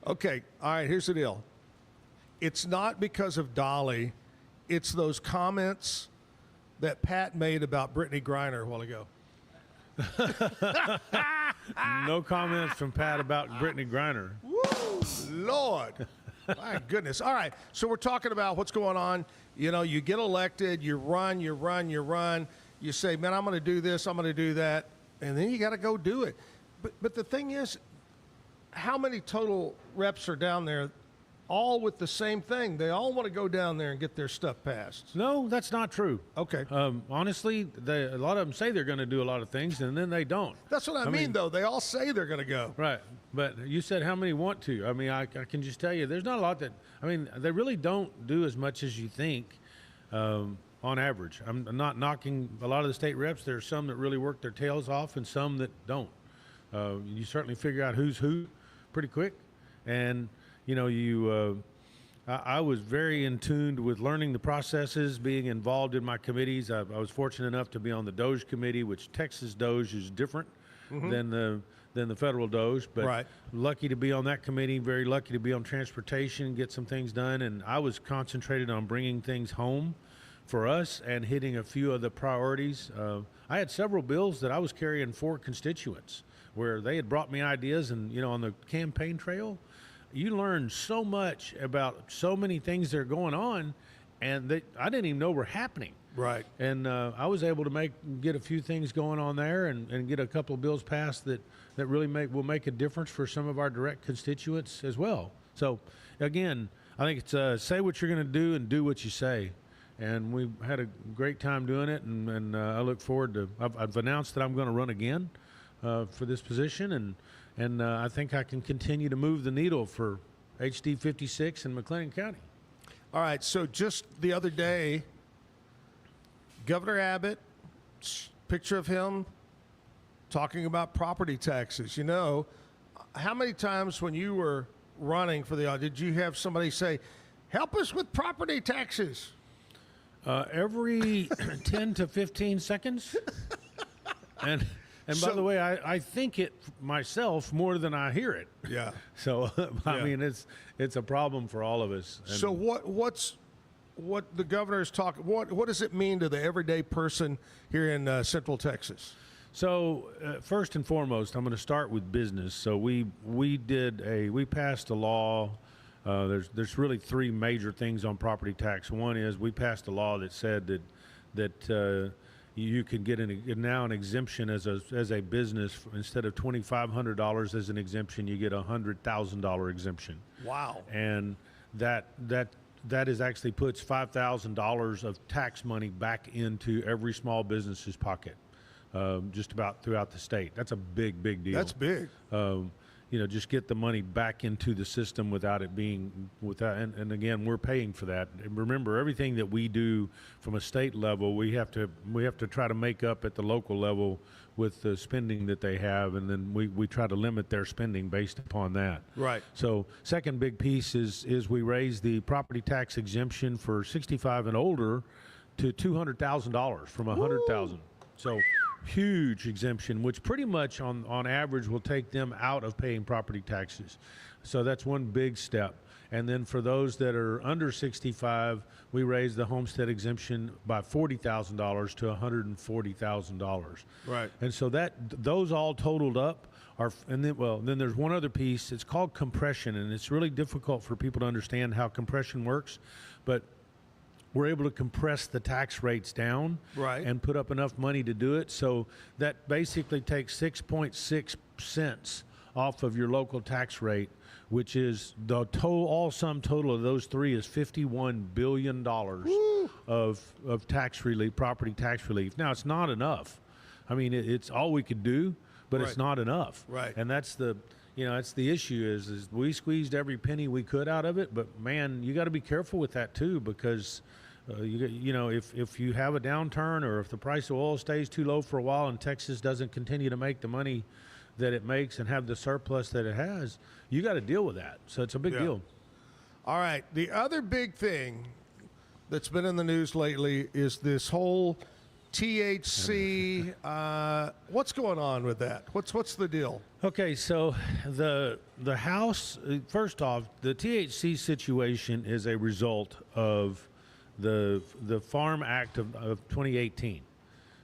Okay, all right, here's the deal. It's not because of Dolly. It's those comments that Pat made about Brittany Griner a while ago. No comments from Pat about Brittany Griner. Woo, Lord. My goodness. All right, so we're talking about what's going on. You know, you get elected, you run. You say, man, I'm going to do this, I'm going to do that, and then you got to go do it. But the thing is, how many total reps are down there all with the same thing? They all want to go down there and get their stuff passed. No, that's not true. Okay. Honestly, a lot of them say they're going to do a lot of things, and then they don't. That's what I mean, though. They all say they're going to go. Right. But you said how many want to. I mean, I can just tell you there's not a lot that – I mean, they really don't do as much as you think on average. I'm not knocking a lot of the state reps. There are some that really work their tails off and some that don't. You certainly figure out who's who pretty quick. And, you know, I was very in tune with learning the processes, being involved in my committees. I was fortunate enough to be on the Doge committee, which Texas Doge is different than the federal Doge. But lucky to be on that committee, very lucky to be on transportation, get some things done. And I was concentrated on bringing things home for us and hitting a few of the priorities. I had several bills that I was carrying for constituents where they had brought me ideas, and, you know, on the campaign trail, you learn so much about so many things that are going on and that I didn't even know were happening. Right. And I was able to get a few things going on there and get a couple of bills passed that really will make a difference for some of our direct constituents as well. So, again, I think it's say what you're going to do and do what you say. And we've had a great time doing it, and I look forward to I've announced that I'm going to run again for this position, and I think I can continue to move the needle for HD 56 in McLennan County. All right, so just the other day, Governor Abbott, picture of him talking about property taxes. You know, how many times when you were running for the did you have somebody say, help us with property taxes? Every 10 to 15 seconds. And by the way, I think it myself more than I hear it. Yeah. So I mean, it's a problem for all of us. And so what the governor's talking? What does it mean to the everyday person here in Central Texas? So first and foremost, I'm going to start with business. So we passed a law. There's really three major things on property tax. One is we passed a law that said that you can get now an exemption as a business. Instead of $2,500 as an exemption, you get $100,000 exemption. Wow! And that is actually puts $5,000 of tax money back into every small business's pocket, just about throughout the state. That's a big deal. That's big. You know, just get the money back into the system without it being and again, we're paying for that. And remember, everything that we do from a state level, we have to try to make up at the local level with the spending that they have, and then we try to limit their spending based upon that. Right. So second big piece is we raise the property tax exemption for 65 and older to $200,000 from $100,000. So huge exemption, which pretty much on average will take them out of paying property taxes. So that's one big step. And then for those that are under 65, we raised the homestead exemption by $40,000 to $140,000. Right. And so those all totaled up are, and then there's one other piece. It's called compression, and it's really difficult for people to understand how compression works, but we're able to compress the tax rates down and put up enough money to do it. So that basically takes 6.6 cents off of your local tax rate, which is the sum total of those three is $51 billion of tax relief, property tax relief. Now, it's not enough. I mean, it's all we could do, but it's not enough. Right. And that's the issue is we squeezed every penny we could out of it, but man, you got to be careful with that too, because you know, if you have a downturn or if the price of oil stays too low for a while and Texas doesn't continue to make the money that it makes and have the surplus that it has, you got to deal with that. So it's a big deal. All right. The other big thing that's been in the news lately is this whole THC. What's going on with that? What's the deal? Okay, so the House, first off, the THC situation is a result of the Farm Act of 2018.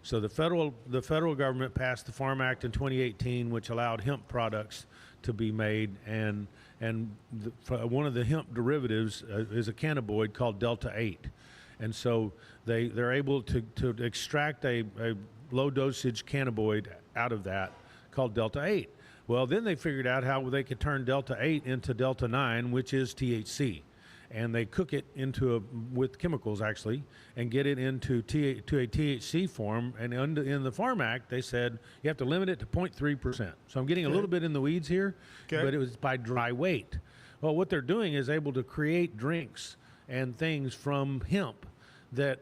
So the federal government passed the Farm Act in 2018, which allowed hemp products to be made, and one of the hemp derivatives is a cannabinoid called Delta 8, and so they're able to extract a low dosage cannabinoid out of that called Delta 8. Well, then they figured out how they could turn Delta 8 into Delta 9, which is THC. And they cook it with chemicals, actually, and get it into a THC form. And in the Farm Act, they said you have to limit it to 0.3%. So I'm getting a little bit in the weeds here, but it was by dry weight. Well, what they're doing is able to create drinks and things from hemp that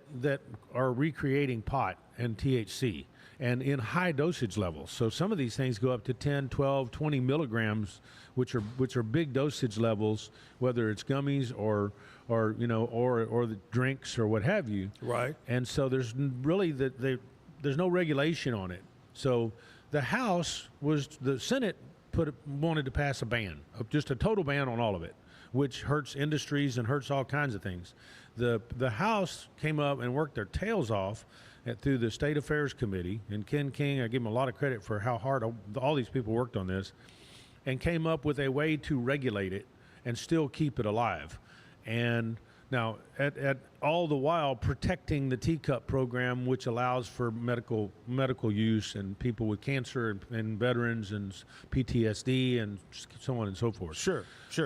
are recreating pot and THC, and in high dosage levels. So some of these things go up to 10, 12, 20 milligrams, which are big dosage levels, whether it's gummies or the drinks or what have you. Right. And so there's really there's no regulation on it. So the Senate wanted to pass a ban, just a total ban on all of it, which hurts industries and hurts all kinds of things. The House came up and worked their tails off through the State Affairs Committee, and Ken King, I give him a lot of credit for how hard all these people worked on this, and came up with a way to regulate it and still keep it alive. And now, at all the while protecting the Teacup program, which allows for medical use and people with cancer and veterans and PTSD and so on and so forth. Sure.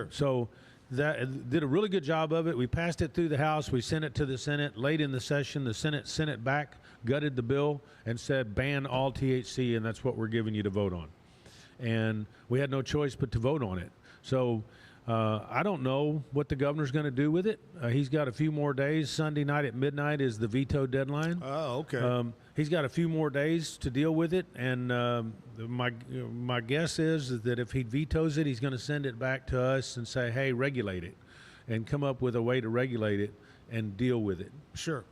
So that did a really good job of it. We passed it through the House. We sent it to the Senate. Late in the session, the Senate sent it back, gutted the bill, and said ban all THC, and that's what we're giving you to vote on. And we had no choice but to vote on it. So I don't know what the governor's going to do with it. He's got a few more days. Sunday night at midnight is the veto deadline. Oh, okay. He's got a few more days to deal with it, and my guess is that if he vetoes it, he's going to send it back to us and say, hey, regulate it, and come up with a way to regulate it and deal with it. Sure.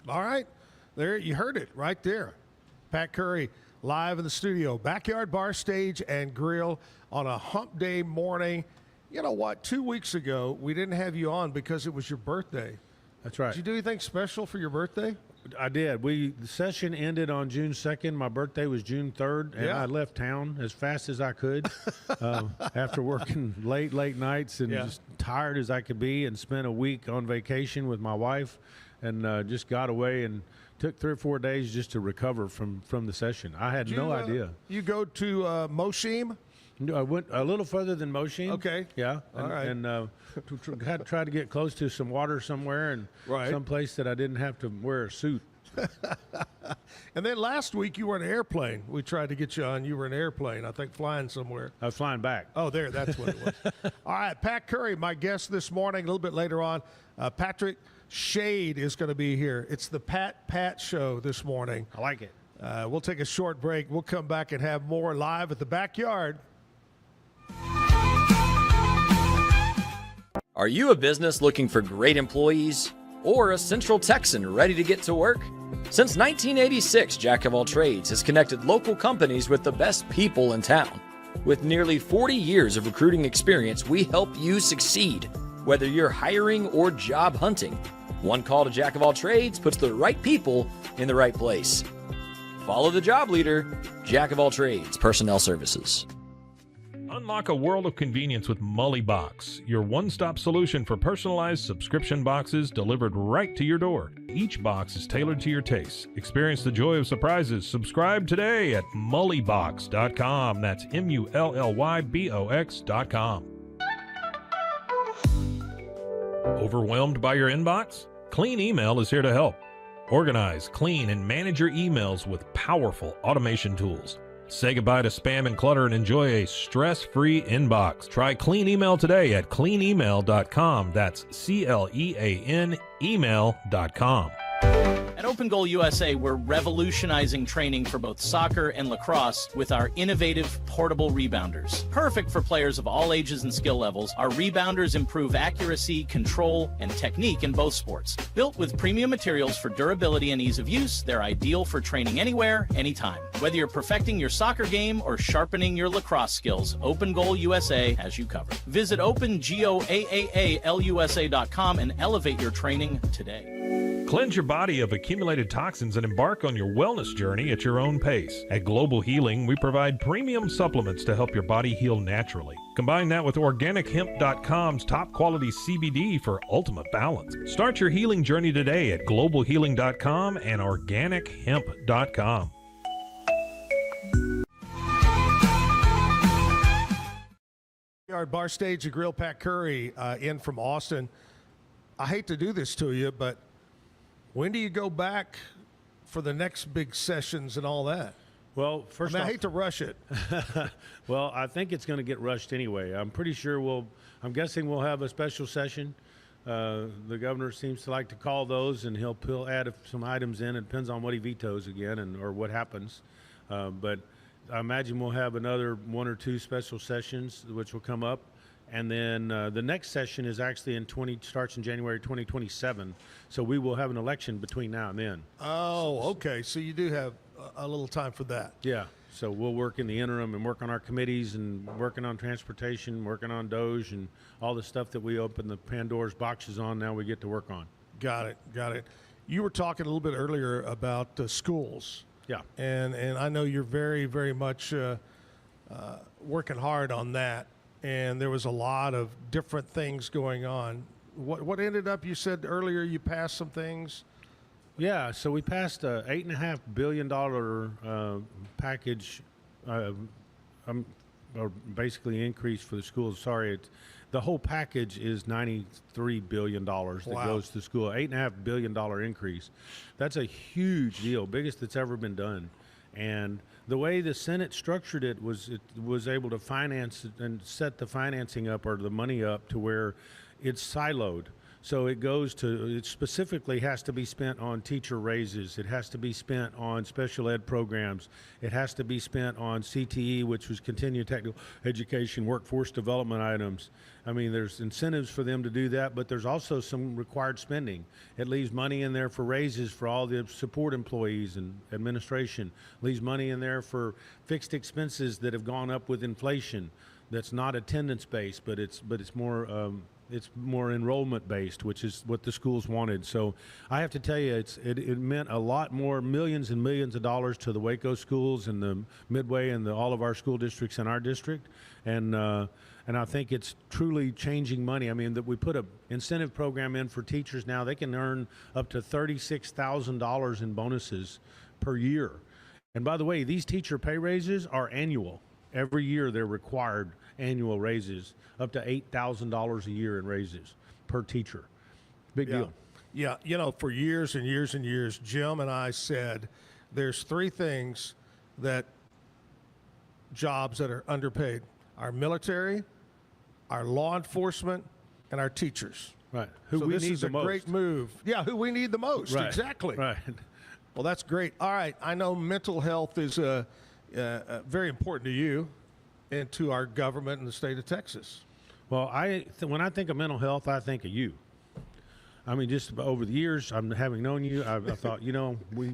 All right. There, you heard it right there. Pat Curry live in the studio, Backyard Bar, Stage, and Grill on a hump day morning. You know what? 2 weeks ago, we didn't have you on because it was your birthday. That's right. Did you do anything special for your birthday? I did. The session ended on June 2nd. My birthday was June 3rd, and I left town as fast as I could after working late nights and just tired as I could be, and spent a week on vacation with my wife, and just got away and took 3 or 4 days just to recover from the session. I had no idea. You go to Moshim? I went a little further than Moshim. Okay. Yeah. All right. And had to try to get close to some water somewhere, and some place that I didn't have to wear a suit. And then last week you were in an airplane. We tried to get you on. You were in an airplane, I think, flying somewhere. I was flying back. Oh, that's what it was. All right, Pat Curry, my guest this morning. A little bit later on, Patrick Shade is going to be here. It's the Pat Show this morning. I like it. We'll take a short break. We'll come back and have more live at the Backyard. Are you a business looking for great employees or a Central Texan ready to get to work? Since 1986, Jack of All Trades has connected local companies with the best people in town. With nearly 40 years of recruiting experience, we help you succeed, whether you're hiring or job hunting. One call to Jack of All Trades puts the right people in the right place. Follow the job leader, Jack of All Trades Personnel Services. Unlock a world of convenience with Mully Box, your one-stop solution for personalized subscription boxes delivered right to your door. Each box is tailored to your taste. Experience the joy of surprises. Subscribe today at mullybox.com. That's MULLYBOX.com. Overwhelmed by your inbox? Clean Email is here to help. Organize, clean, and manage your emails with powerful automation tools. Say goodbye to spam and clutter and enjoy a stress-free inbox. Try Clean Email today at cleanemail.com. That's CLEAN email.com. At At Open Goal USA, we're revolutionizing training for both soccer and lacrosse with our innovative portable rebounders. Perfect for players of all ages and skill levels, our rebounders improve accuracy, control, and technique in both sports. Built with premium materials for durability and ease of use, they're ideal for training anywhere, anytime. Whether you're perfecting your soccer game or sharpening your lacrosse skills, Open Goal USA has you covered. Visit OpenGoalUSA.com and elevate your training today. Cleanse your body of accumulated toxins and embark on your wellness journey at your own pace. At Global Healing, we provide premium supplements to help your body heal naturally. Combine that with OrganicHemp.com's top quality CBD for ultimate balance. Start your healing journey today at GlobalHealing.com and OrganicHemp.com. Our bar stage, the Grill Pat Curry in from Austin. I hate to do this to you, but when do you go back for the next big sessions and all that? Well, first I hate to rush it. Well, I think it's going to get rushed anyway. I'm pretty sure I'm guessing we'll have a special session. The governor seems to like to call those, and he'll add some items in. It depends on what he vetoes again or what happens. But I imagine we'll have another 1 or 2 special sessions, which will come up. And then the next session is actually starts in January 2027. So we will have an election between now and then. Oh, okay. So you do have a little time for that. Yeah. So we'll work in the interim and work on our committees and working on transportation, working on Doge and all the stuff that we opened the Pandora's boxes on. Now we get to work on. Got it. You were talking a little bit earlier about schools. Yeah. And I know you're very, very much working hard on that. And there was a lot of different things going on. What ended up, you said earlier you passed some things? Yeah, so we passed a $8.5 billion package, or basically increase for the schools. Sorry, the whole package is $93 billion that goes to school. $8.5 billion increase. That's a huge deal, biggest that's ever been done. And the way the Senate structured it was able to finance and set the financing up or the money up to where it's siloed. So it specifically has to be spent on teacher raises. It has to be spent on special ed programs. It has to be spent on CTE, which was continuing technical education, workforce development items. I mean, there's incentives for them to do that, but there's also some required spending. It leaves money in there for raises for all the support employees and administration. Leaves money in there for fixed expenses that have gone up with inflation. That's not attendance based, but it's more enrollment based, which is what the schools wanted. So I have to tell you, it meant a lot more, millions and millions of dollars to the Waco schools and the Midway and all of our school districts in our district. And I think it's truly changing money. I mean, that we put a incentive program in for teachers now. They can earn up to $36,000 in bonuses per year. And by the way, these teacher pay raises are annual. Every year they're required annual raises, up to $8,000 a year in raises per teacher. Big deal. Yeah, for years and years and years, Jim and I said there's 3 things jobs that are underpaid: our military, our law enforcement, and our teachers. Right. This is a great move. Yeah, who we need the most. Right. Exactly. Right. Well, that's great. All right. I know mental health is very important to you and to our government in the state of Texas. Well, when I think of mental health, I think of you. I mean, just over the years, having known you, I thought,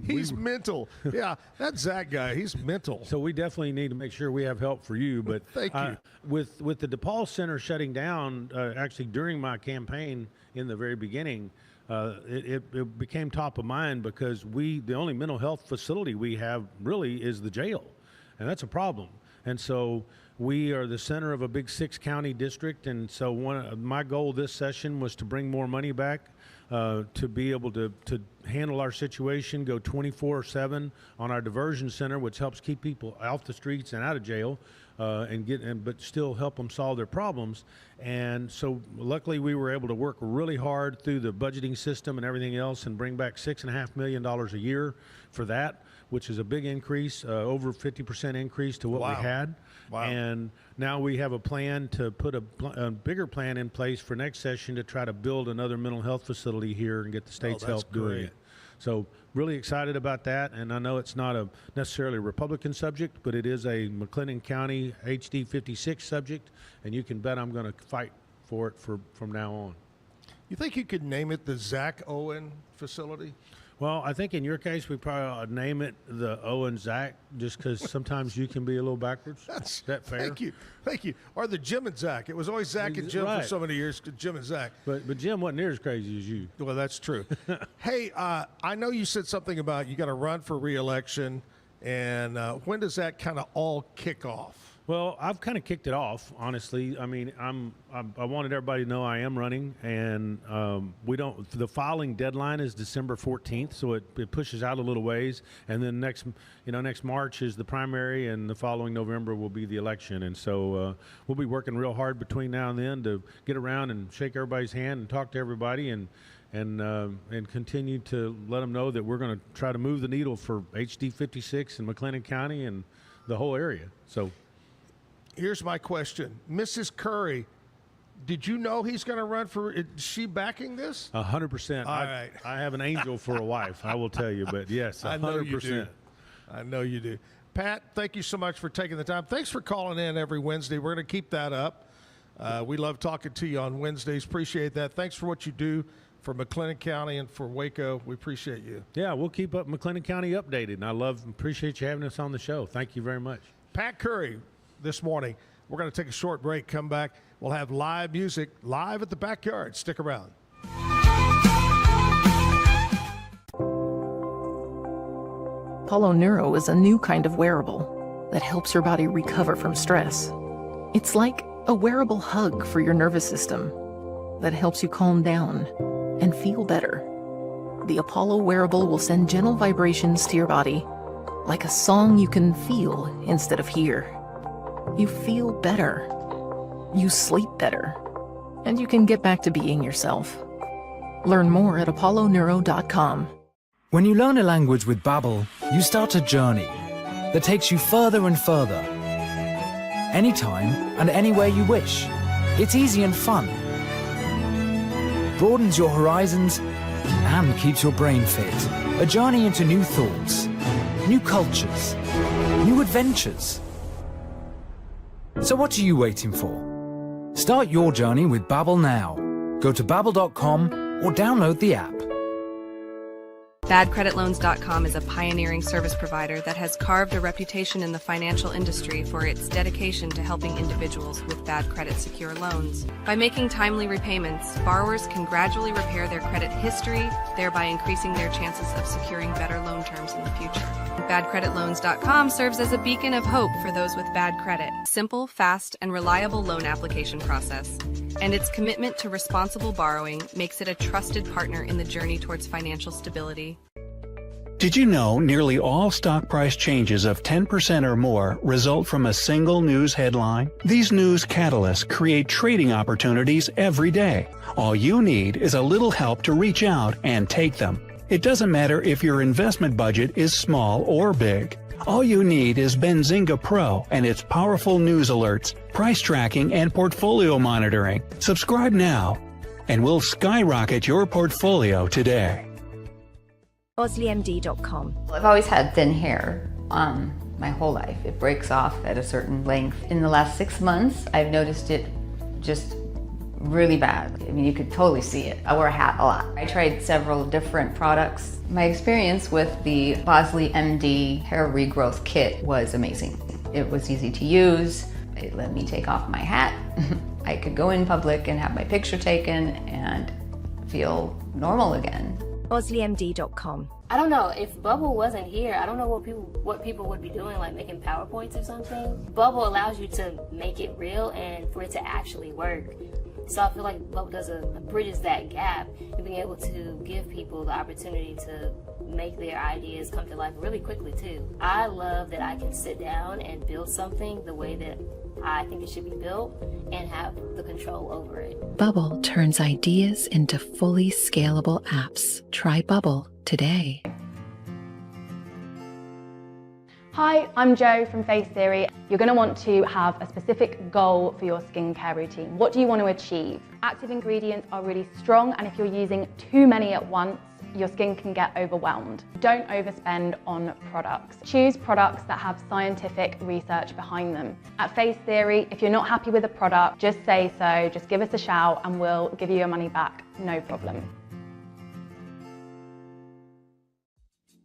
he's mental. Yeah, that Zack guy, he's mental. So we definitely need to make sure we have help for you. But thank you. With the DePaul Center shutting down, actually during my campaign in the very beginning, it became top of mind because the only mental health facility we have really is the jail, and that's a problem. And so we are the center of a big 6-county district, and so my goal this session was to bring more money back to be able to handle our situation, go 24/7 on our diversion center, which helps keep people off the streets and out of jail, but still help them solve their problems. And so luckily we were able to work really hard through the budgeting system and everything else and bring back $6.5 million a year for that, which is a big increase, over 50% increase to what we had. Wow. And now we have a plan to put a bigger plan in place for next session to try to build another mental health facility here and get the state's help doing it. So really excited about that, and I know it's not a necessarily a Republican subject, but it is a McLennan County HD 56 subject, and you can bet I'm going to fight for it from now on. You think you could name it the Zack Owen facility? Well, I think in your case, we probably ought to name it the Owen Zack, just because sometimes you can be a little backwards. Is that fair? Thank you. Or the Jim and Zack. It was always Zack and Jim for so many years. Jim and Zack. But Jim wasn't near as crazy as you. Well, that's true. Hey, I know you said something about you got to run for re-election, and when does that kind of all kick off? Well, I've kind of kicked it off, honestly. I mean, I wanted everybody to know I am running, and the filing deadline is December 14th, so it pushes out a little ways. And then next March is the primary, and the following November will be the election. And so we'll be working real hard between now and then to get around and shake everybody's hand and talk to everybody and continue to let them know that we're going to try to move the needle for HD 56 in McLennan County and the whole area. So. Here's my question. Mrs. Curry, did you know he's going to run for – is she backing this? 100%. All right. I have an angel for a wife, I will tell you. But, yes, 100%. I know you do. I know you do. Pat, thank you so much for taking the time. Thanks for calling in every Wednesday. We're going to keep that up. We love talking to you on Wednesdays. Appreciate that. Thanks for what you do for McLennan County and for Waco. We appreciate you. Yeah, we'll keep up McLennan County updated. And appreciate you having us on the show. Thank you very much. Pat Curry this morning. We're going to take a short break, come back. We'll have live music live at the backyard. Stick around. Apollo Neuro is a new kind of wearable that helps your body recover from stress. It's like a wearable hug for your nervous system that helps you calm down and feel better. The Apollo wearable will send gentle vibrations to your body, like a song you can feel instead of hear. You feel better, you sleep better, and you can get back to being yourself. Learn more at apolloneuro.com. When you learn a language with Babbel, you start a journey that takes you further and further. Anytime and anywhere you wish. It's easy and fun. Broadens your horizons and keeps your brain fit. A journey into new thoughts, new cultures, new adventures. So what are you waiting for? Start your journey with Babbel now. Go to babbel.com or download the app. BadCreditLoans.com is a pioneering service provider that has carved a reputation in the financial industry for its dedication to helping individuals with bad credit secure loans. By making timely repayments, borrowers can gradually repair their credit history, thereby increasing their chances of securing better loan terms in the future. BadCreditLoans.com serves as a beacon of hope for those with bad credit. Simple, fast, and reliable loan application process. And its commitment to responsible borrowing makes it a trusted partner in the journey towards financial stability. Did you know nearly all stock price changes of 10% or more result from a single news headline? These news catalysts create trading opportunities every day. All you need is a little help to reach out and take them. It doesn't matter if your investment budget is small or big. All you need is Benzinga Pro and its powerful news alerts, price tracking, and portfolio monitoring. Subscribe now, and we'll skyrocket your portfolio today. BosleyMD.com. I've always had thin hair my whole life. It breaks off at a certain length. In the last 6 months, I've noticed it just really bad. I mean, you could totally see it. I wear a hat a lot. I tried several different products. My experience with the Bosley MD hair regrowth kit was amazing. It was easy to use. It let me take off my hat. I could go in public and have my picture taken and feel normal again. BosleyMD.com. I don't know, if Bubble wasn't here, I don't know what people would be doing, like making PowerPoints or something. Bubble allows you to make it real and for it to actually work. So I feel like Bubble bridges that gap and being able to give people the opportunity to make their ideas come to life really quickly too. I love that I can sit down and build something the way that I think it should be built and have the control over it. Bubble turns ideas into fully scalable apps. Try Bubble today. Hi, I'm Jo from Face Theory. You're going to want to have a specific goal for your skincare routine. What do you want to achieve? Active ingredients are really strong, and if you're using too many at once, your skin can get overwhelmed. Don't overspend on products. Choose products that have scientific research behind them. At Face Theory, if you're not happy with a product, just say so, just give us a shout and we'll give you your money back, no problem.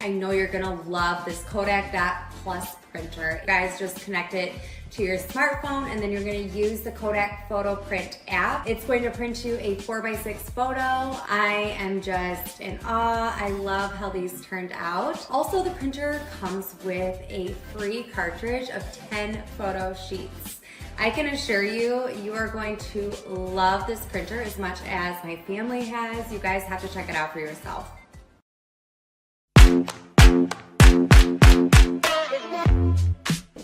I know you're gonna love this Kodak Dot Plus printer. You guys just connect it to your smartphone and then you're gonna use the Kodak Photo Print app. It's going to print you a 4x6 photo. I am just in awe. I love how these turned out. Also, the printer comes with a free cartridge of 10 photo sheets. I can assure you, you are going to love this printer as much as my family has. You guys have to check it out for yourself.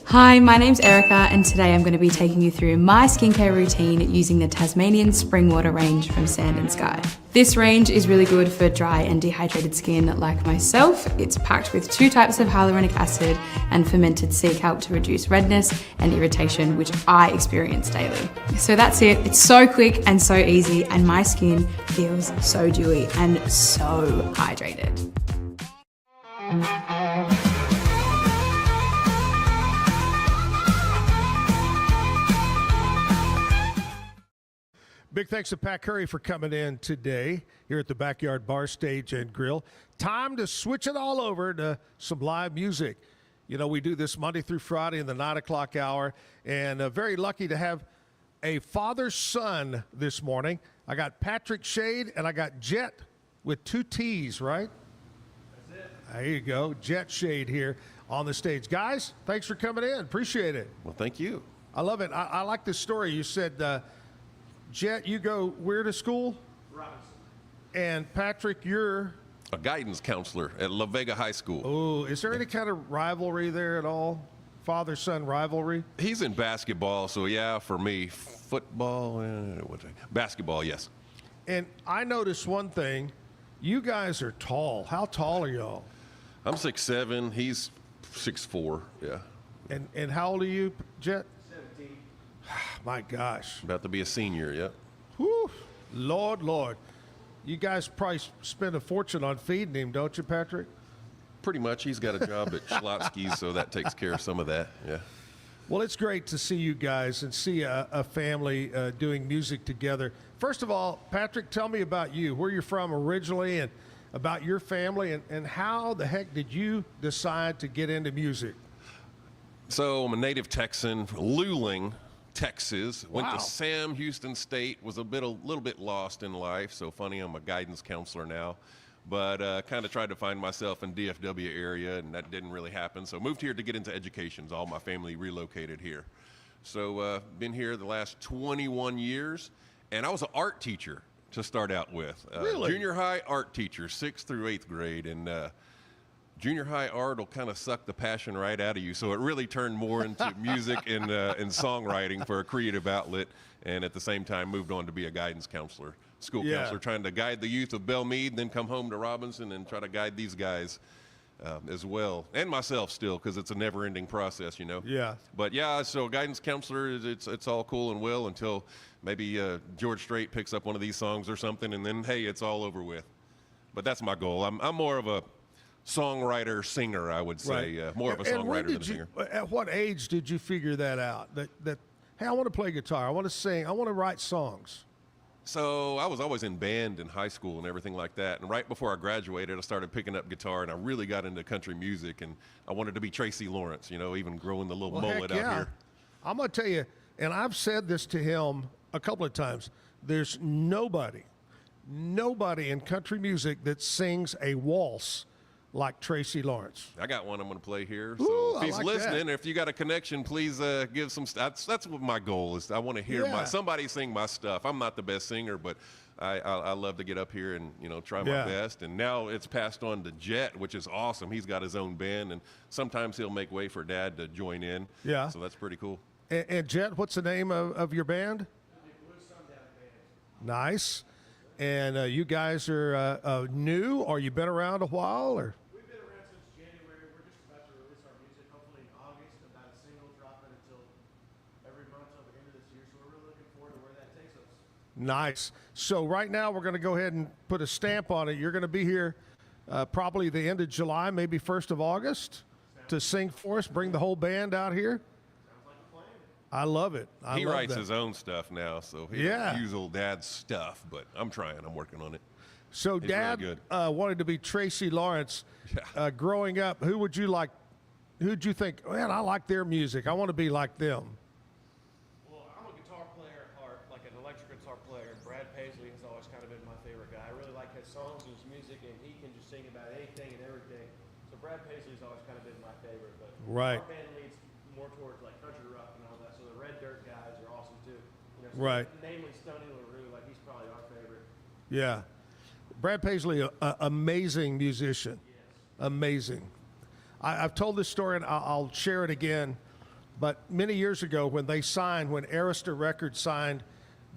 Hi, my name's Erica and today I'm going to be taking you through my skincare routine using the Tasmanian Spring Water range from Sand and Sky. This range is really good for dry and dehydrated skin like myself. It's packed with 2 types of hyaluronic acid and fermented sea kelp to reduce redness and irritation, which I experience daily. So that's it. It's so quick and so easy and my skin feels so dewy and so hydrated. Big thanks to Pat Curry for coming in today here at the Backyard Bar Stage and Grill. Time to switch it all over to some live music. You know, we do this Monday through Friday in the 9 o'clock hour, and very lucky to have a father-son this morning. I got Patrick Shade and I got Jet with 2 T's, right? That's it. There you go. Jet Shade here on the stage. Guys, thanks for coming in. Appreciate it. Well, thank you. I love it. I like this story. You said, Jet, you go where to school? Robinson. And Patrick, you're a guidance counselor at La Vega High School. Oh, is there any kind of rivalry there at all? Father-son rivalry? He's in basketball, so yeah, for me, football, basketball, yes. And I noticed one thing. You guys are tall. How tall are y'all? I'm 6'7". He's 6'4", yeah. And how old are you, Jet? 17. My gosh. About to be a senior, yeah. Whew. Lord. You guys probably spend a fortune on feeding him, don't you, Patrick? Pretty much. He's got a job at Schlotsky's, so that takes care of some of that, yeah. Well, it's great to see you guys and see a family doing music together. First of all, Patrick, tell me about you, where you're from originally and about your family, and how the heck did you decide to get into music? So I'm a native Texan, Luling, Texas. Went Wow. to Sam Houston State, was a little bit lost in life. So funny, I'm a guidance counselor now. But kind of tried to find myself in DFW area, and that didn't really happen. So moved here to get into education. All my family relocated here. So been here the last 21 years, and I was an art teacher to start out with. Really? Junior high art teacher, 6th through 8th grade, and junior high art will kind of suck the passion right out of you. So it really turned more into music and songwriting for a creative outlet, and at the same time moved on to be a guidance counselor, school counselor, trying to guide the youth of Belmead, then come home to Robinson and try to guide these guys as well, and myself still, because it's a never-ending process, you know. Yeah. But yeah, so guidance counselor, it's all cool and well until maybe George Strait picks up one of these songs or something, and then hey, it's all over with. But that's my goal. I'm more of a songwriter, singer, I would say. Right. More of a songwriter than a singer. At what age did you figure that out? That hey, I want to play guitar, I want to sing, I want to write songs. So I was always in band in high school and everything like that. And right before I graduated, I started picking up guitar, and I really got into country music. And I wanted to be Tracy Lawrence, you know, even growing the little mullet out here. I'm going to tell you, and I've said this to him a couple of times, there's nobody in country music that sings a waltz like Tracy Lawrence. I got one I'm going to play here. So Ooh, if he's I like listening, that. if you got a connection, please give some. That's what my goal is. I want to hear somebody sing my stuff. I'm not the best singer, but I love to get up here and try my best. And now it's passed on to Jet, which is awesome. He's got his own band, and sometimes he'll make way for Dad to join in. Yeah. So that's pretty cool. And Jet, what's the name of your band? Nice. And you guys are new, or you been around a while, or? We've been around since January. We're just about to release our music, hopefully in August, about a single dropping until every month till the end of this year. So we're really looking forward to where that takes us. Nice. So right now we're going to go ahead and put a stamp on it. You're going to be here probably the end of July, maybe 1st of August, to sing for us, bring the whole band out here. I love it. He writes his own stuff now, so he doesn't use old Dad's stuff, but I'm trying. I'm working on it. So He's Dad really good. wanted to be Tracy Lawrence. Growing up, who'd you think, man, I like their music. I want to be like them. Well, I'm a guitar player at heart, like an electric guitar player. Brad Paisley has always kind of been my favorite guy. I really like his songs and his music, and he can just sing about anything and everything. So Brad Paisley's always kind of been my favorite. But Right. our band leads more towards like country rock and all that. So the Red Dirt guys are awesome too. You know, so Right. Namely, Stoney LaRue, like he's probably our favorite. Yeah. Brad Paisley, amazing musician. Amazing. I've told this story, and I'll share it again. But many years ago, when Arista Records signed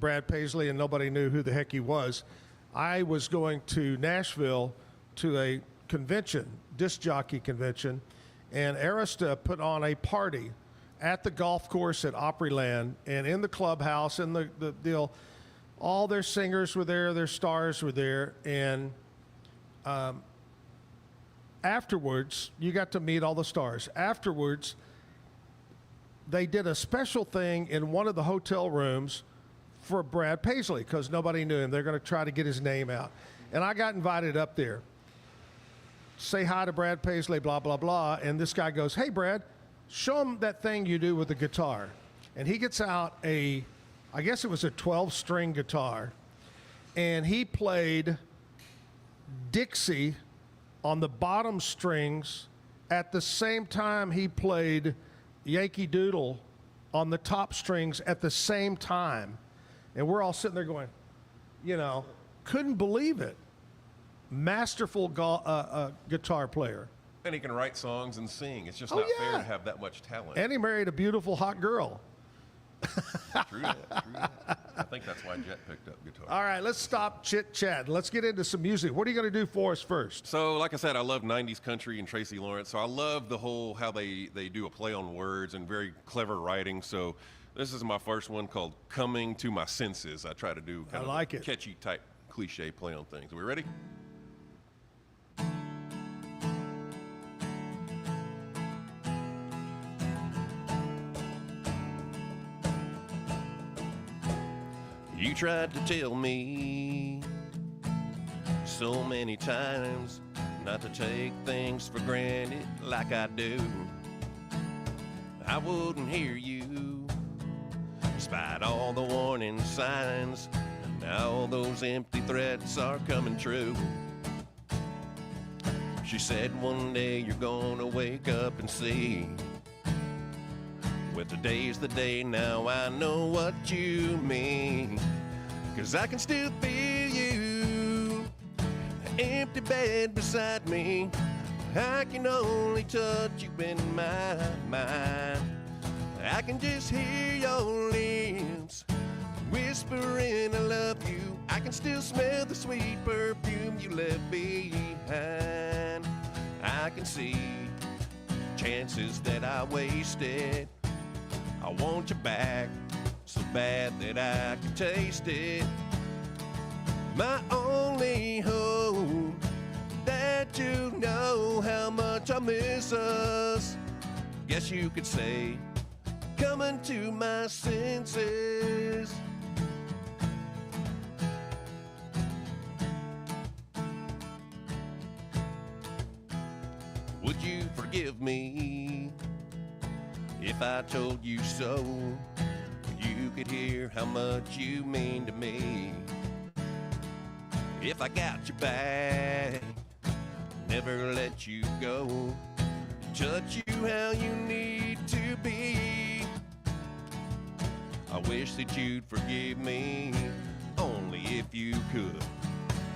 Brad Paisley, and nobody knew who the heck he was, I was going to Nashville to a convention, disc jockey convention, and Arista put on a party at the golf course at Opryland, and in the clubhouse, and the deal. All their singers were there, their stars were there, and afterwards, you got to meet all the stars. Afterwards, they did a special thing in one of the hotel rooms for Brad Paisley because nobody knew him. They're going to try to get his name out. And I got invited up there. Say hi to Brad Paisley, blah, blah, blah. And this guy goes, hey, Brad, show him that thing you do with the guitar. And he gets out I guess it was a 12-string guitar, and he played Dixie on the bottom strings at the same time he played Yankee Doodle on the top strings at the same time. And we're all sitting there going, couldn't believe it. Masterful guitar player. And he can write songs and sing. It's just not fair to have that much talent. And he married a beautiful, hot girl. True that. I think that's why Jet picked up guitar. All right, let's stop chit-chat. Let's get into some music. What are you going to do for us first? So, like I said, I love 90s country and Tracy Lawrence. So I love the whole how they do a play on words and very clever writing. So this is my first one called Coming to My Senses. I try to do kind of a catchy type cliche play on things. Are we ready? You tried to tell me so many times not to take things for granted like I do. I wouldn't hear you, despite all the warning signs. Now all those empty threats are coming true. She said one day you're gonna wake up and see. Well, today's the day, now I know what you mean. 'Cause I can still feel you, the empty bed beside me. I can only touch you in my mind. I can just hear your lips whispering I love you. I can still smell the sweet perfume you left behind. I can see chances that I wasted. I want you back so bad that I can taste it. My only hope that you know how much I miss us. Guess you could say, coming to my senses. Would you forgive me if I told you so? You could hear how much you mean to me. If I got your back, never let you go, touch you how you need to be. I wish that you'd forgive me, only if you could.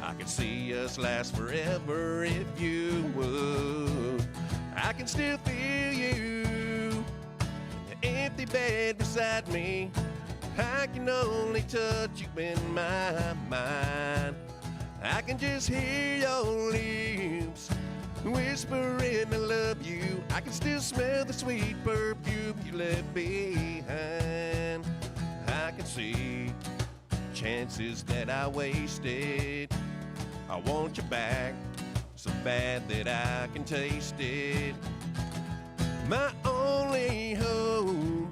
I could see us last forever if you would. I can still feel you, the empty bed beside me. I can only touch you in my mind. I can just hear your lips whispering I love you. I can still smell the sweet perfume you left behind. I can see chances that I wasted. I want you back so bad that I can taste it. My only hope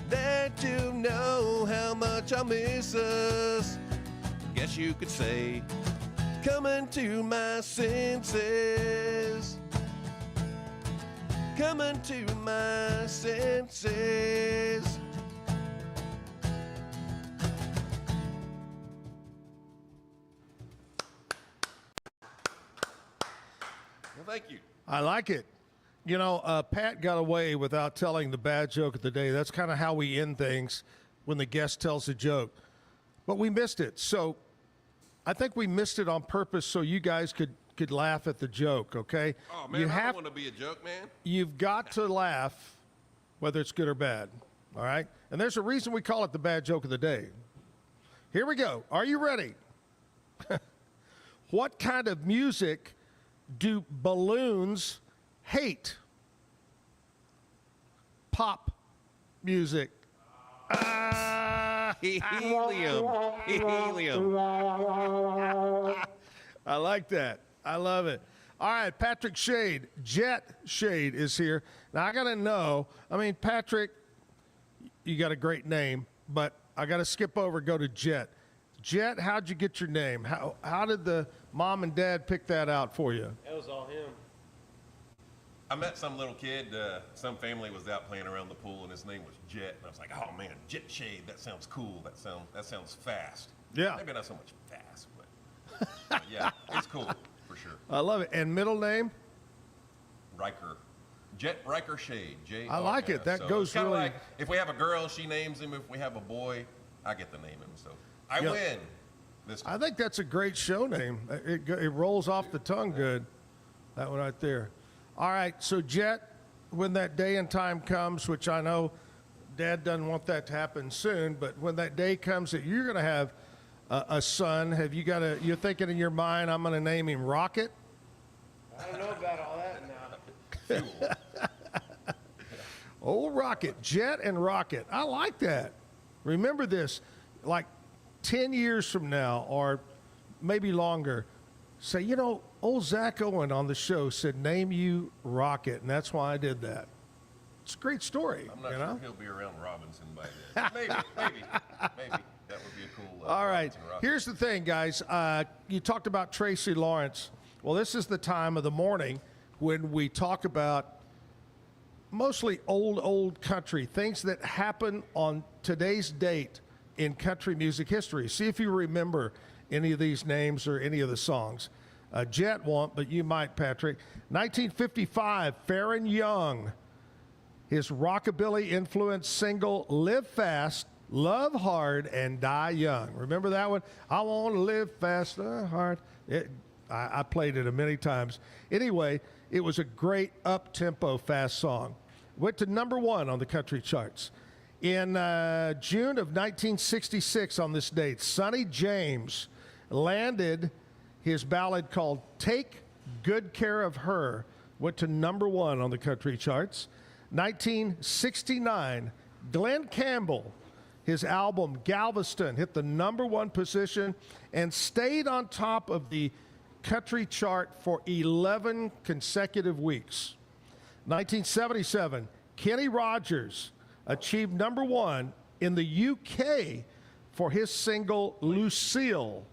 that you know how much I miss us. Guess you could say, coming to my senses. Coming to my senses. Well, thank you. I like it. You know, Pat got away without telling the bad joke of the day. That's kind of how we end things when the guest tells a joke. But we missed it. So I think we missed it on purpose so you guys could laugh at the joke, okay? Oh, man, I don't want to be a joke, man. You've got to laugh, whether it's good or bad, all right? And there's a reason we call it the bad joke of the day. Here we go. Are you ready? What kind of music do balloons hate? Pop music. Helium. Helium. I like that. I love it. All right, Patrick Shade, Jet Shade is here. Now, I got to know, I mean, Patrick, you got a great name, but I got to skip over, go to Jet. Jet, how'd you get your name? How did the mom and dad pick that out for you? That was all him. I met some little kid, some family was out playing around the pool, and his name was Jet. And I was like, oh, man, Jet Shade, that sounds cool. That sounds fast. Yeah. Maybe not so much fast, but yeah, it's cool. For sure. I love it. And middle name? Riker. Jet Riker Shade. I like it. That goes really. Like if we have a girl, she names him. If we have a boy, I get to name him. So I win this time. I think that's a great show name. It rolls off the tongue good. That one right there. All right. So, Jet, when that day and time comes, which I know Dad doesn't want that to happen soon, but when that day comes that you're going to have a son, have you got you're thinking in your mind, I'm going to name him Rocket? I don't know about all that now. Old Rocket, Jet and Rocket. I like that. Remember this, like 10 years from now or maybe longer, say, you know, old Zack Owen on the show said, name you Rocket, and that's why I did that. It's a great story. I'm not sure he'll be around Robinson by then. Maybe. That would be a cool. All right. Here's the thing, guys. You talked about Tracy Lawrence. Well, this is the time of the morning when we talk about mostly old country, things that happen on today's date in country music history. See if you remember any of these names or any of the songs. Jet won't, but you might, Patrick. 1955, Farron Young. His rockabilly-influenced single, Live Fast, Love Hard, and Die Young. Remember that one? I want to live fast, hard. I played it many times. Anyway, it was a great up-tempo, fast song. Went to #1 on the country charts. In June of 1966 on this date, Sonny James landed his ballad called Take Good Care of Her. Went to #1 on the country charts. 1969, Glenn Campbell, his album Galveston, hit the #1 position and stayed on top of the country chart for 11 consecutive weeks. 1977, Kenny Rogers achieved #1 in the UK for his single Lucille.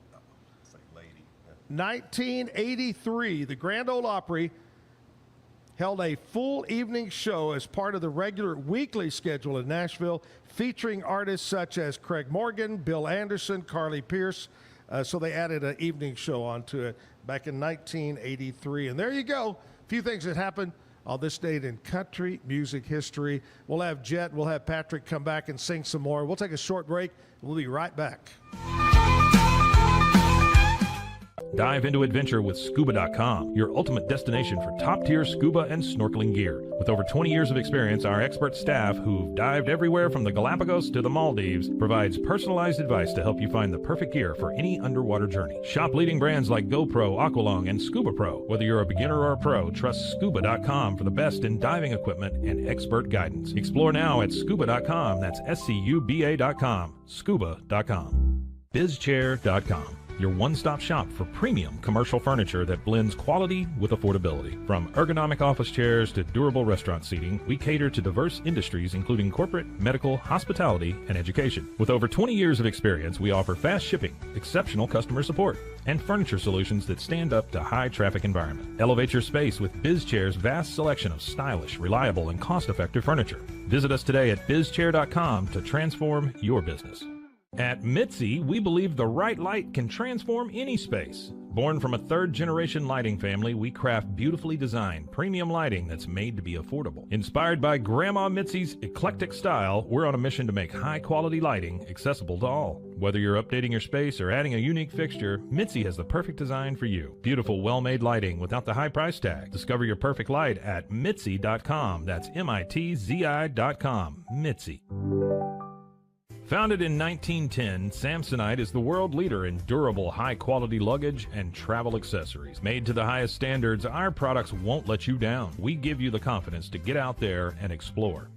1983, the Grand Ole Opry held a full evening show as part of the regular weekly schedule in Nashville, featuring artists such as Craig Morgan, Bill Anderson, Carly Pearce. So they added an evening show onto it back in 1983. And there you go. A few things that happened on this date in country music history. We'll have Jet, we'll have Patrick come back and sing some more. We'll take a short break. We'll be right back. Dive into adventure with Scuba.com, your ultimate destination for top-tier scuba and snorkeling gear. With over 20 years of experience, our expert staff, who've dived everywhere from the Galapagos to the Maldives, provides personalized advice to help you find the perfect gear for any underwater journey. Shop leading brands like GoPro, Aqualung, and Scuba Pro. Whether you're a beginner or a pro, trust Scuba.com for the best in diving equipment and expert guidance. Explore now at Scuba.com. That's SCUBA.com. Scuba.com. BizChair.com. your one-stop shop for premium commercial furniture that blends quality with affordability. From ergonomic office chairs to durable restaurant seating, we cater to diverse industries including corporate, medical, hospitality, and education. With over 20 years of experience, we offer fast shipping, exceptional customer support, and furniture solutions that stand up to high traffic environment. Elevate your space with BizChair's vast selection of stylish, reliable, and cost-effective furniture. Visit us today at bizchair.com to transform your business. At Mitzi, we believe the right light can transform any space. Born from a third-generation lighting family, we craft beautifully designed, premium lighting that's made to be affordable. Inspired by Grandma Mitzi's eclectic style, we're on a mission to make high-quality lighting accessible to all. Whether you're updating your space or adding a unique fixture, Mitzi has the perfect design for you. Beautiful, well-made lighting without the high price tag. Discover your perfect light at Mitzi.com. That's MITZI.com. Mitzi. Founded in 1910, Samsonite is the world leader in durable, high-quality luggage and travel accessories. Made to the highest standards, our products won't let you down. We give you the confidence to get out there and explore.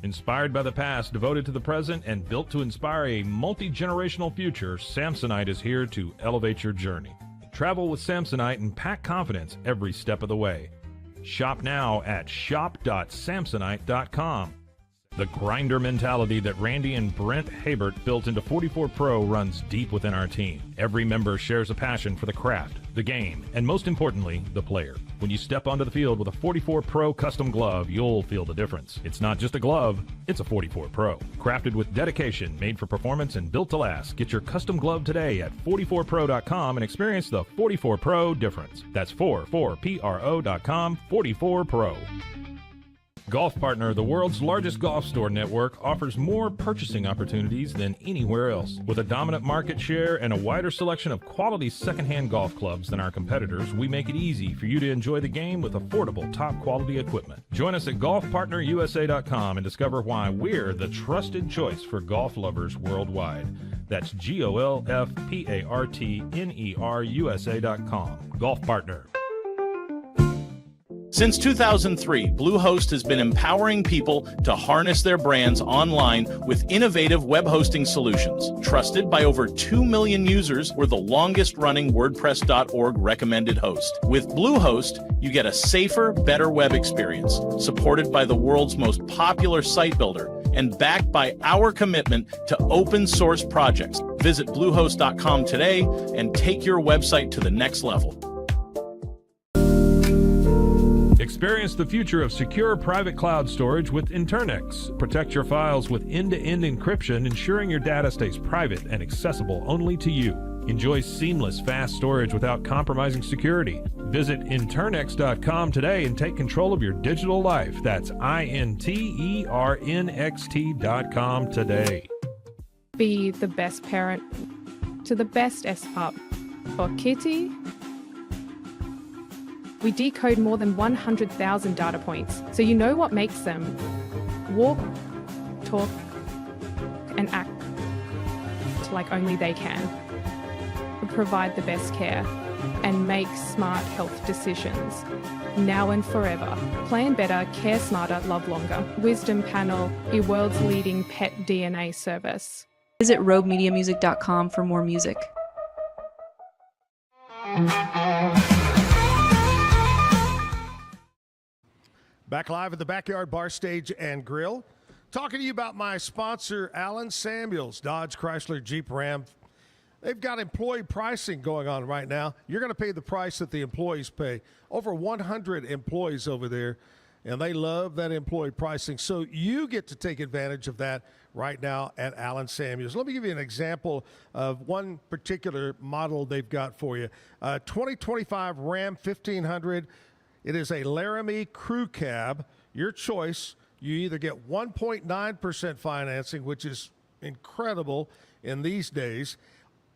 Inspired by the past, devoted to the present, and built to inspire a multi-generational future, Samsonite is here to elevate your journey. Travel with Samsonite and pack confidence every step of the way. Shop now at shop.samsonite.com. The grinder mentality that Randy and Brent Habert built into 44 Pro runs deep within our team. Every member shares a passion for the craft, the game, and most importantly, the player. When you step onto the field with a 44 Pro custom glove, you'll feel the difference. It's not just a glove, it's a 44 Pro. Crafted with dedication, made for performance, and built to last. Get your custom glove today at 44pro.com and experience the 44 Pro difference. That's 44pro.com, 44 Pro. Golf Partner, the world's largest golf store network, offers more purchasing opportunities than anywhere else. With a dominant market share and a wider selection of quality secondhand golf clubs than our competitors, we make it easy for you to enjoy the game with affordable, top-quality equipment. Join us at golfpartnerusa.com and discover why we're the trusted choice for golf lovers worldwide. That's GOLFPARTNERUSA.com. Golf Partner. Since 2003, Bluehost has been empowering people to harness their brands online with innovative web hosting solutions. Trusted by over 2 million users, we're the longest-running WordPress.org recommended host. With Bluehost, you get a safer, better web experience, supported by the world's most popular site builder, and backed by our commitment to open source projects. Visit Bluehost.com today and take your website to the next level. Experience the future of secure private cloud storage with Internex. Protect your files with end-to-end encryption, ensuring your data stays private and accessible only to you. Enjoy seamless, fast storage without compromising security. Visit Internex.com today and take control of your digital life. That's INTERNXT.com today. Be the best parent to the best S-Pup. For Kitty, we decode more than 100,000 data points, so you know what makes them walk, talk, and act like only they can. We provide the best care and make smart health decisions, now and forever. Plan better, care smarter, love longer. Wisdom Panel, the world's leading pet DNA service. Visit roguemediamusic.com for more music. Back live at the Backyard Bar Stage and Grill. Talking to you about my sponsor, Allen Samuels, Dodge, Chrysler, Jeep, Ram. They've got employee pricing going on right now. You're going to pay the price that the employees pay. Over 100 employees over there, and they love that employee pricing. So you get to take advantage of that right now at Allen Samuels. Let me give you an example of one particular model they've got for you. 2025 Ram 1500. It is a Laramie crew cab. Your choice. You either get 1.9% financing, which is incredible in these days.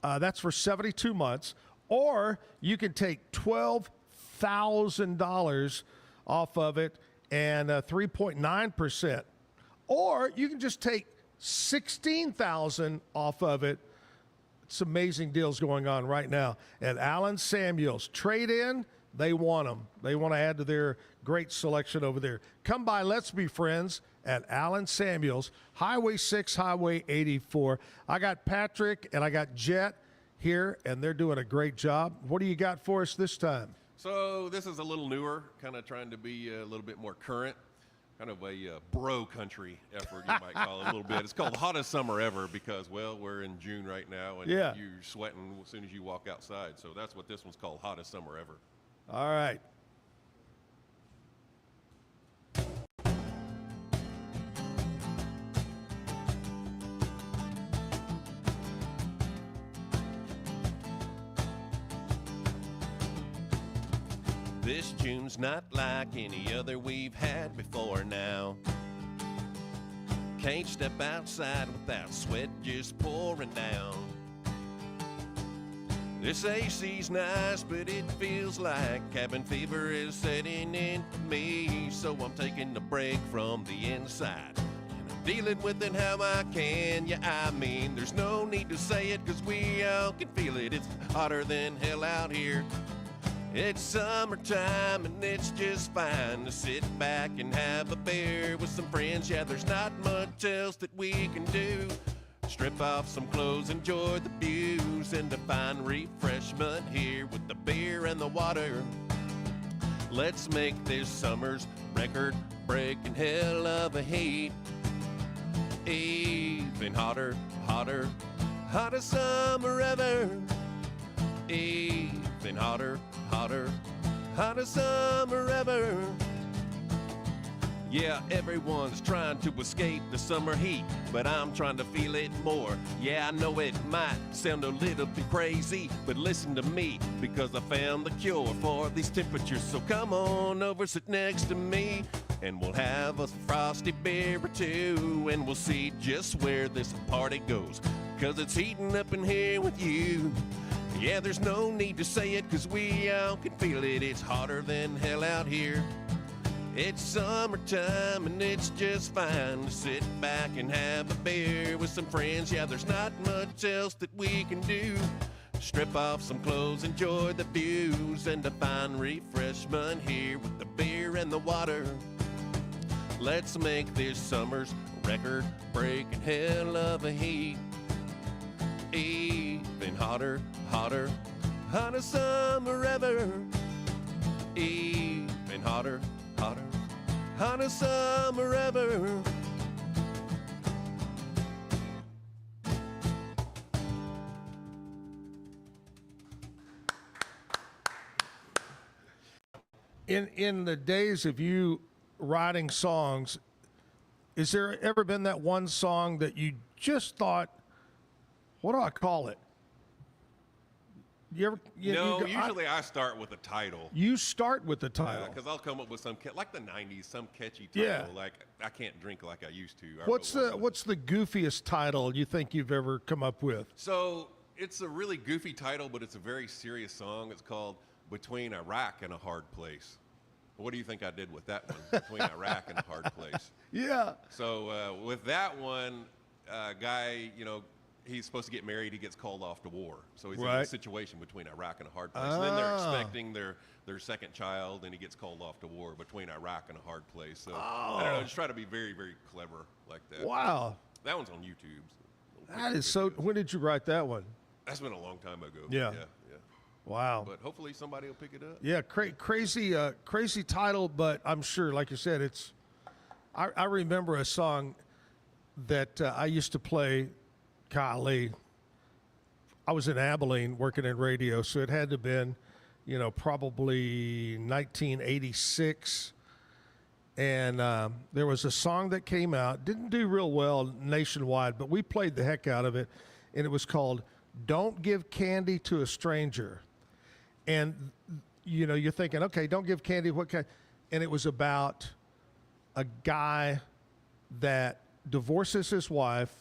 That's for 72 months. Or you can take $12,000 off of it and 3.9%. Or you can just take $16,000 off of it. It's amazing deals going on right now at Allen Samuels. Trade in. They want them. They want to add to their great selection over there. Come by, let's be friends at Allen Samuels, Highway 6, Highway 84. I got Patrick and I got Jet here, and they're doing a great job. What do you got for us this time? So this is a little newer, kind of trying to be a little bit more current, kind of a bro country effort, you might call it a little bit. It's called Hottest Summer Ever because, well, we're in June right now, and Yeah. you're sweating as soon as you walk outside. So that's what this one's called, Hottest Summer Ever. All right. This June's not like any other we've had before now. Can't step outside without sweat just pouring down. This AC's nice, but it feels like cabin fever is setting in for me. So I'm taking a break from the inside, and I'm dealing with it how I can. Yeah, I mean, there's no need to say it, cause we all can feel it. It's hotter than hell out here. It's summertime and it's just fine to sit back and have a beer with some friends. Yeah, there's not much else that we can do. Strip off some clothes, enjoy the views, and to find refreshment here with the beer and the water. Let's make this summer's record-breaking hell of a heat even hotter, hotter, hottest summer ever. Even hotter, hotter, hottest summer ever. Yeah, everyone's trying to escape the summer heat, but I'm trying to feel it more. Yeah, I know it might sound a little bit crazy, but listen to me, because I found the cure for these temperatures. So come on over, sit next to me, and we'll have a frosty beer or two, and we'll see just where this party goes, cause it's heating up in here with you. Yeah, there's no need to say it, cause we all can feel it. It's hotter than hell out here. It's summertime and it's just fine to sit back and have a beer with some friends. Yeah, there's not much else that we can do. Strip off some clothes, enjoy the views, and to find refreshment here with the beer and the water. Let's make this summer's record-breaking hell of a heat even hotter, hotter, hottest summer ever. Even hotter, hotter, hottest summer ever. In the days of you writing songs, is there ever been that one song that you just thought, what do I call it? Usually I start with a title. You start with the title. Because I'll come up with some, like the 90s, some catchy title. Yeah. Like, I can't drink like I used to. What's the goofiest title you think you've ever come up with? So it's a really goofy title, but it's a very serious song. It's called Between Iraq and a Hard Place. What do you think I did with that one? Between Iraq and a Hard Place. Yeah. So with that one, guy, he's supposed to get married. He gets called off to war. So he's in a situation between Iraq and a hard place. And then they're expecting their second child, and he gets called off to war between Iraq and a hard place. So I don't know. Just try to be very, very clever like that. Wow. That one's on YouTube. That is so. When did you write that one? That's been a long time ago. Yeah. Wow. But hopefully somebody will pick it up. Yeah, crazy title, but I'm sure, like you said, it's. I remember a song that I used to play. Golly, I was in Abilene working in radio, so it had to have been, probably 1986. And there was a song that came out, didn't do real well nationwide, but we played the heck out of it, and it was called "Don't Give Candy to a Stranger." And you're thinking, okay, don't give candy. What kind? And it was about a guy that divorces his wife.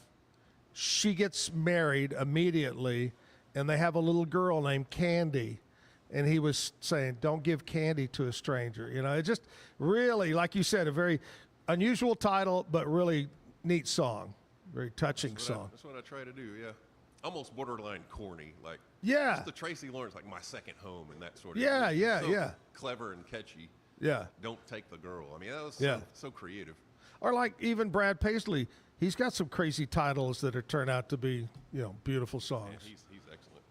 She gets married immediately, and they have a little girl named Candy. And he was saying, don't give candy to a stranger. It just really, like you said, a very unusual title, but really neat song. Very touching song. That's what I try to do, yeah. Almost borderline corny. Like, yeah. Just the Tracy Lawrence, like My Second Home and that sort of thing. Yeah, yeah. Clever and catchy. Yeah. Don't take the girl. I mean, that was so creative. Or like even Brad Paisley. He's got some crazy titles that have turned out to be, beautiful songs. Yeah, he's excellent.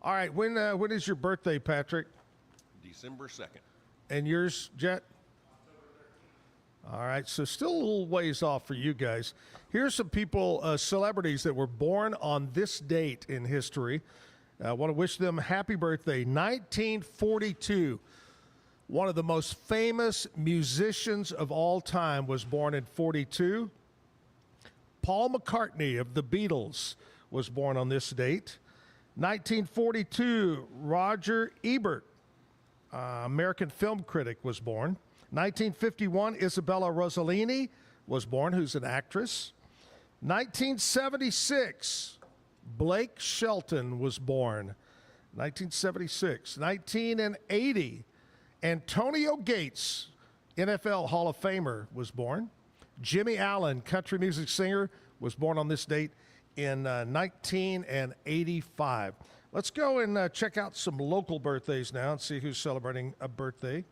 All right, when is your birthday, Patrick? December 2nd. And yours, Jet? All right, so still a little ways off for you guys. Here's some people, celebrities that were born on this date in history. I want to wish them happy birthday. 1942, one of the most famous musicians of all time was born in 42. Paul McCartney of the Beatles was born on this date. 1942, Roger Ebert, American film critic, was born. 1951, Isabella Rossellini was born, who's an actress. 1976, Blake Shelton was born. 1976. 1980, Antonio Gates, NFL Hall of Famer, was born. Jimmy Allen, country music singer, was born on this date in 1985. Let's go and check out some local birthdays now and see who's celebrating a birthday.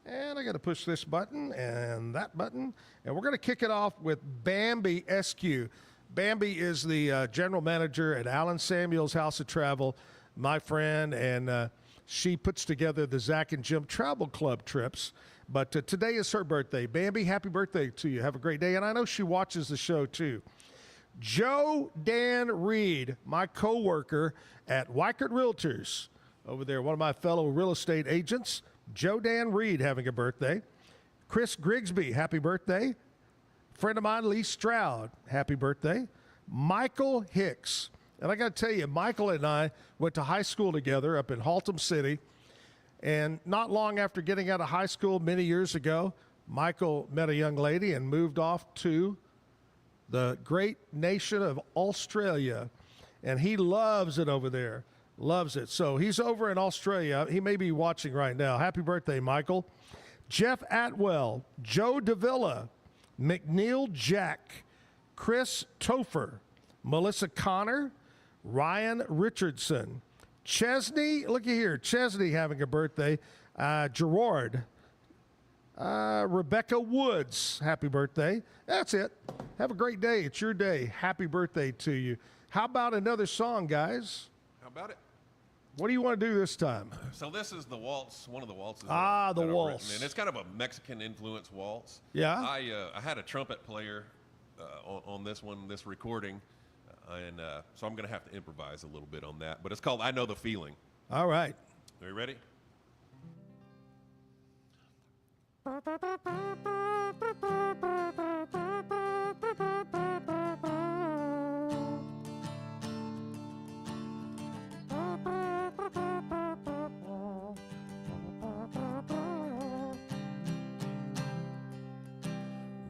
And I got to push this button and that button. And we're going to kick it off with Bambi SQ. Bambi is the general manager at Alan Samuel's House of Travel, my friend, and she puts together the Zach and Jim Travel Club trips. But today is her birthday. Bambi, happy birthday to you. Have a great day. And I know she watches the show, too. Joe Dan Reed, my coworker at Weichert Realtors, over there, one of my fellow real estate agents. Joe Dan Reed having a birthday. Chris Grigsby, happy birthday. Friend of mine, Lee Stroud, happy birthday. Michael Hicks. And I got to tell you, Michael and I went to high school together up in Haltom City. And not long after getting out of high school many years ago, Michael met a young lady and moved off to the great nation of Australia. And he loves it over there. Loves it. So he's over in Australia. He may be watching right now. Happy birthday, Michael. Jeff Atwell, Joe Davila, McNeil Jack, Chris Topher, Melissa Connor, Ryan Richardson, Chesney, looky here, Chesney having a birthday, Gerard, Rebecca Woods, happy birthday. That's it. Have a great day. It's your day. Happy birthday to you. How about another song, guys? How about it? What do you want to do this time? So this is the waltz, one of the waltzes. The that I've waltz. written, and it's kind of a Mexican-influenced waltz. Yeah? I had a trumpet player on this one, this recording, and so I'm going to have to improvise a little bit on that. But it's called I Know the Feeling. All right. Are you ready?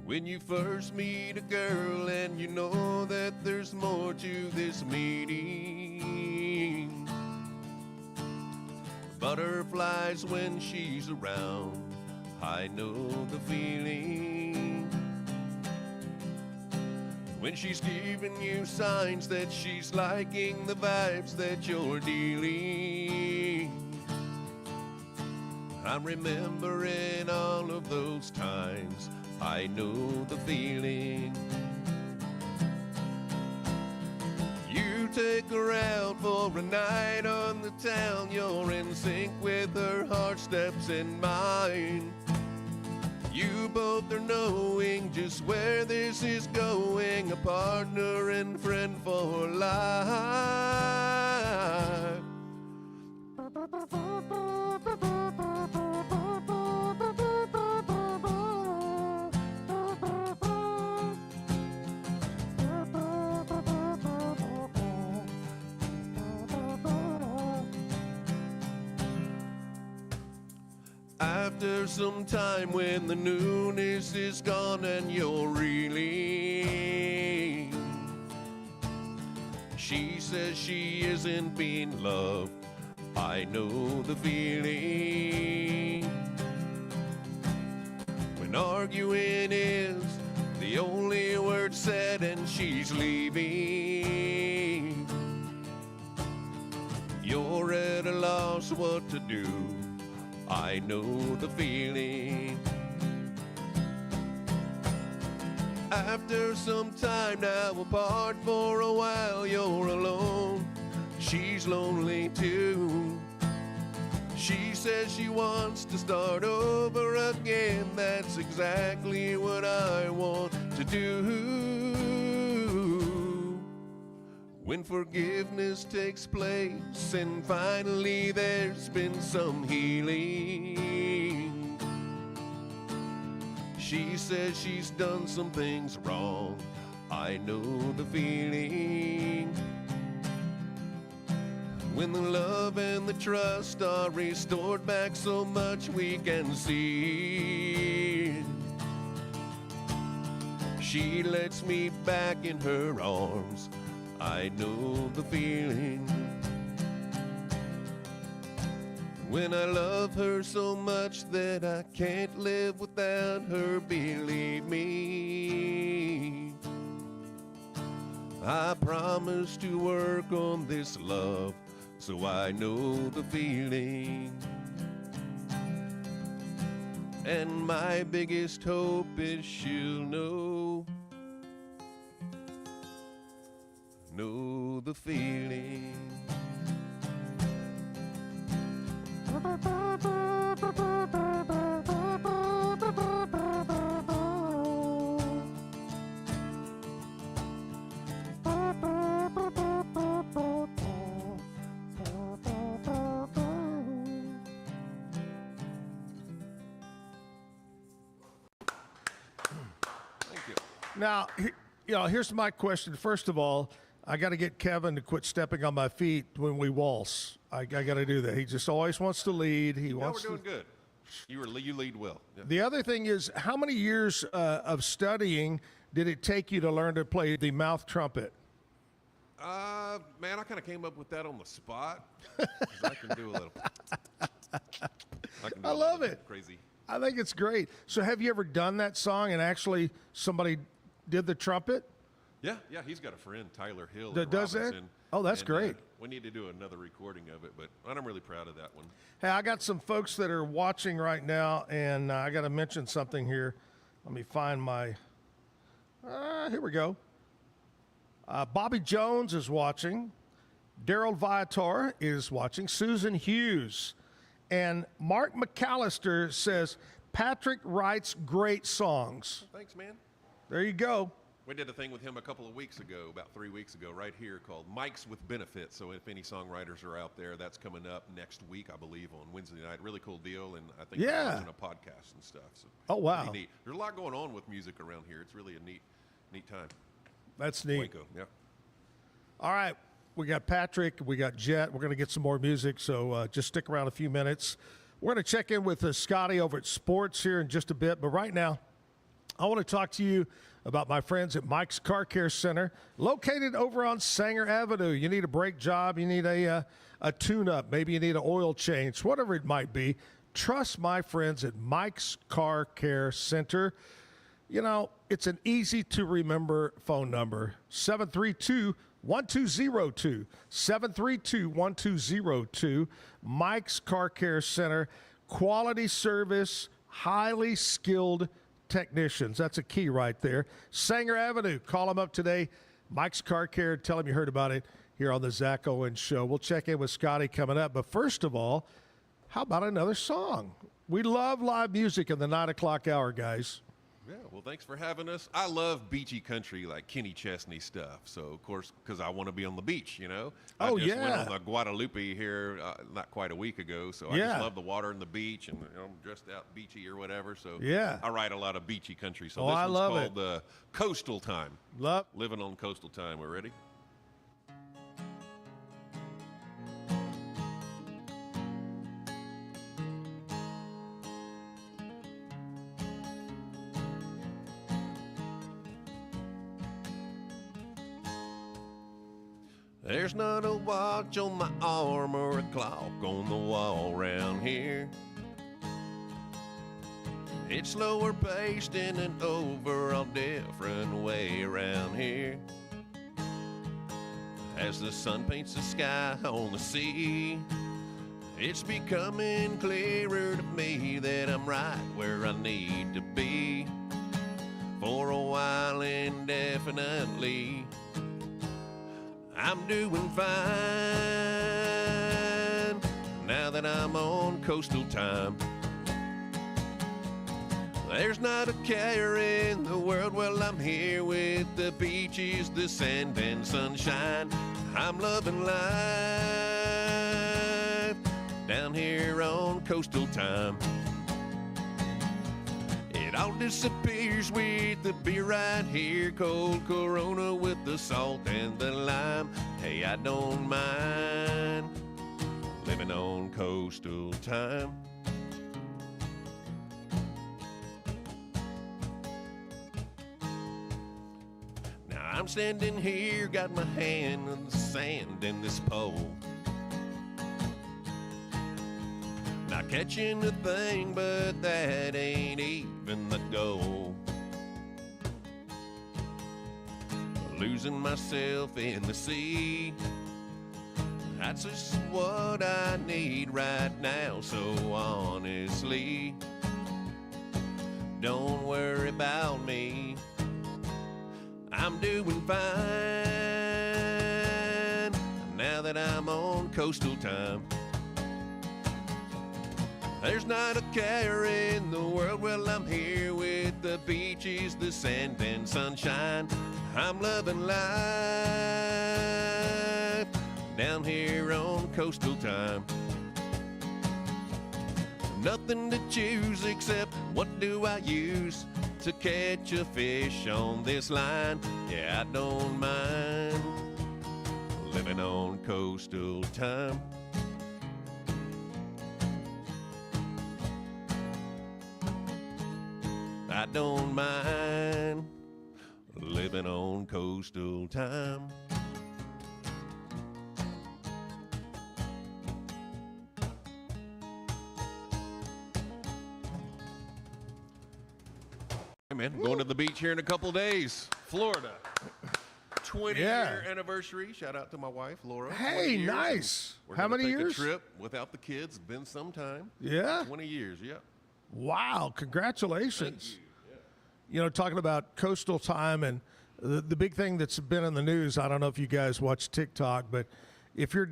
When you first meet a girl and you know that there's more to this meeting, butterflies when she's around, I know the feeling. When she's giving you signs that she's liking the vibes that you're dealing, I'm remembering all of those times. I know the feeling. You take her out for a night on the town. You're in sync with her heart steps in mine. You both are knowing just where this is going. A partner and friend for life. After some time when the newness is gone and you're reeling, she says she isn't being loved. I know the feeling. When arguing is the only word said and she's leaving, you're at a loss what to do. I know the feeling. After some time now apart for a while, you're alone. She's lonely too. She says she wants to start over again. That's exactly what I want to do. When forgiveness takes place and finally there's been some healing, she says she's done some things wrong. I know the feeling. When the love and the trust are restored back so much we can see, she lets me back in her arms. I know the feeling. When I love her so much that I can't live without her, believe me, I promise to work on this love so I know the feeling. And my biggest hope is she'll know the feeling. Now, here's my question. First of all, I got to get Kevin to quit stepping on my feet when we waltz. I got to do that. He just always wants to lead. We're doing good. You lead well. Yeah. The other thing is, how many years of studying did it take you to learn to play the mouth trumpet? Man, I kind of came up with that on the spot. 'Cause I can do a little. I love it. Crazy. I think it's great. So have you ever done that song and actually somebody did the trumpet? Yeah, he's got a friend, Tyler Hill. That does that? Oh, that's great. We need to do another recording of it, but I'm really proud of that one. Hey, I got some folks that are watching right now, and I got to mention something here. Let me find my, here we go. Bobby Jones is watching. Daryl Viator is watching. Susan Hughes. And Mark McAllister says, Patrick writes great songs. Well, thanks, man. There you go. We did a thing with him a couple of weeks ago, about 3 weeks ago, right here called Mics with Benefits. So if any songwriters are out there, that's coming up next week, I believe, on Wednesday night. Really cool deal, and I think they're launching a podcast and stuff. So oh, wow. Pretty neat. There's a lot going on with music around here. It's really a neat time. That's neat. Waco, yeah. All right. We got Patrick. We got Jet. We're going to get some more music, so just stick around a few minutes. We're going to check in with Scotty over at Sports here in just a bit. But right now, I want to talk to you about my friends at Mike's Car Care Center, located over on Sanger Avenue. You need a brake job, you need a tune-up, maybe you need an oil change, whatever it might be. Trust my friends at Mike's Car Care Center. You know, it's an easy-to-remember phone number, 732-1202, 732-1202, Mike's Car Care Center, quality service, highly skilled technicians. That's a key right there. Sanger Avenue. Call them up today. Mike's Car Care. Tell them you heard about it here on the Zack Owen Show. We'll check in with Scotty coming up. But first of all, how about another song? We love live music in the 9 o'clock hour, guys. Yeah, well, thanks for having us. I love beachy country, like Kenny Chesney stuff. So, of course, because I want to be on the beach, you know. I just went on the Guadalupe here not quite a week ago. So I just love the water and the beach, and I'm dressed out beachy or whatever. So I write a lot of beachy country. So this one's called Coastal Time. Living on Coastal Time. We're ready? There's not a watch on my arm or a clock on the wall round here. It's slower paced in an overall different way around here. As the sun paints the sky on the sea, it's becoming clearer to me that I'm right where I need to be. For a while indefinitely, I'm doing fine now that I'm on coastal time. There's not a care in the world. Well, I'm here with the beaches, the sand and sunshine. I'm loving life down here on coastal time. It all disappears with the beer right here, cold Corona with the salt and the lime. Hey, I don't mind living on coastal time. Now I'm standing here, got my hand in the sand in this pole. Not catching a thing, but that ain't even the goal. Losing myself in the sea, that's just what I need right now. So honestly, don't worry about me. I'm doing fine now that I'm on coastal time. There's not a care in the world. Well, I'm here with the beaches, the sand and sunshine. I'm loving life down here on coastal time. Nothing to choose except what do I use to catch a fish on this line. Yeah, I don't mind living on coastal time. I don't mind living on coastal time. Hey man, I'm going to the beach here in a couple days. Florida. 20-year anniversary. Shout out to my wife, Laura. Hey, nice. How many years? A trip without the kids. Been some time. Yeah. 20 years, yeah. Wow, congratulations. Thank you. You know, talking about coastal time and the big thing that's been in the news, I don't know if you guys watch TikTok, but if you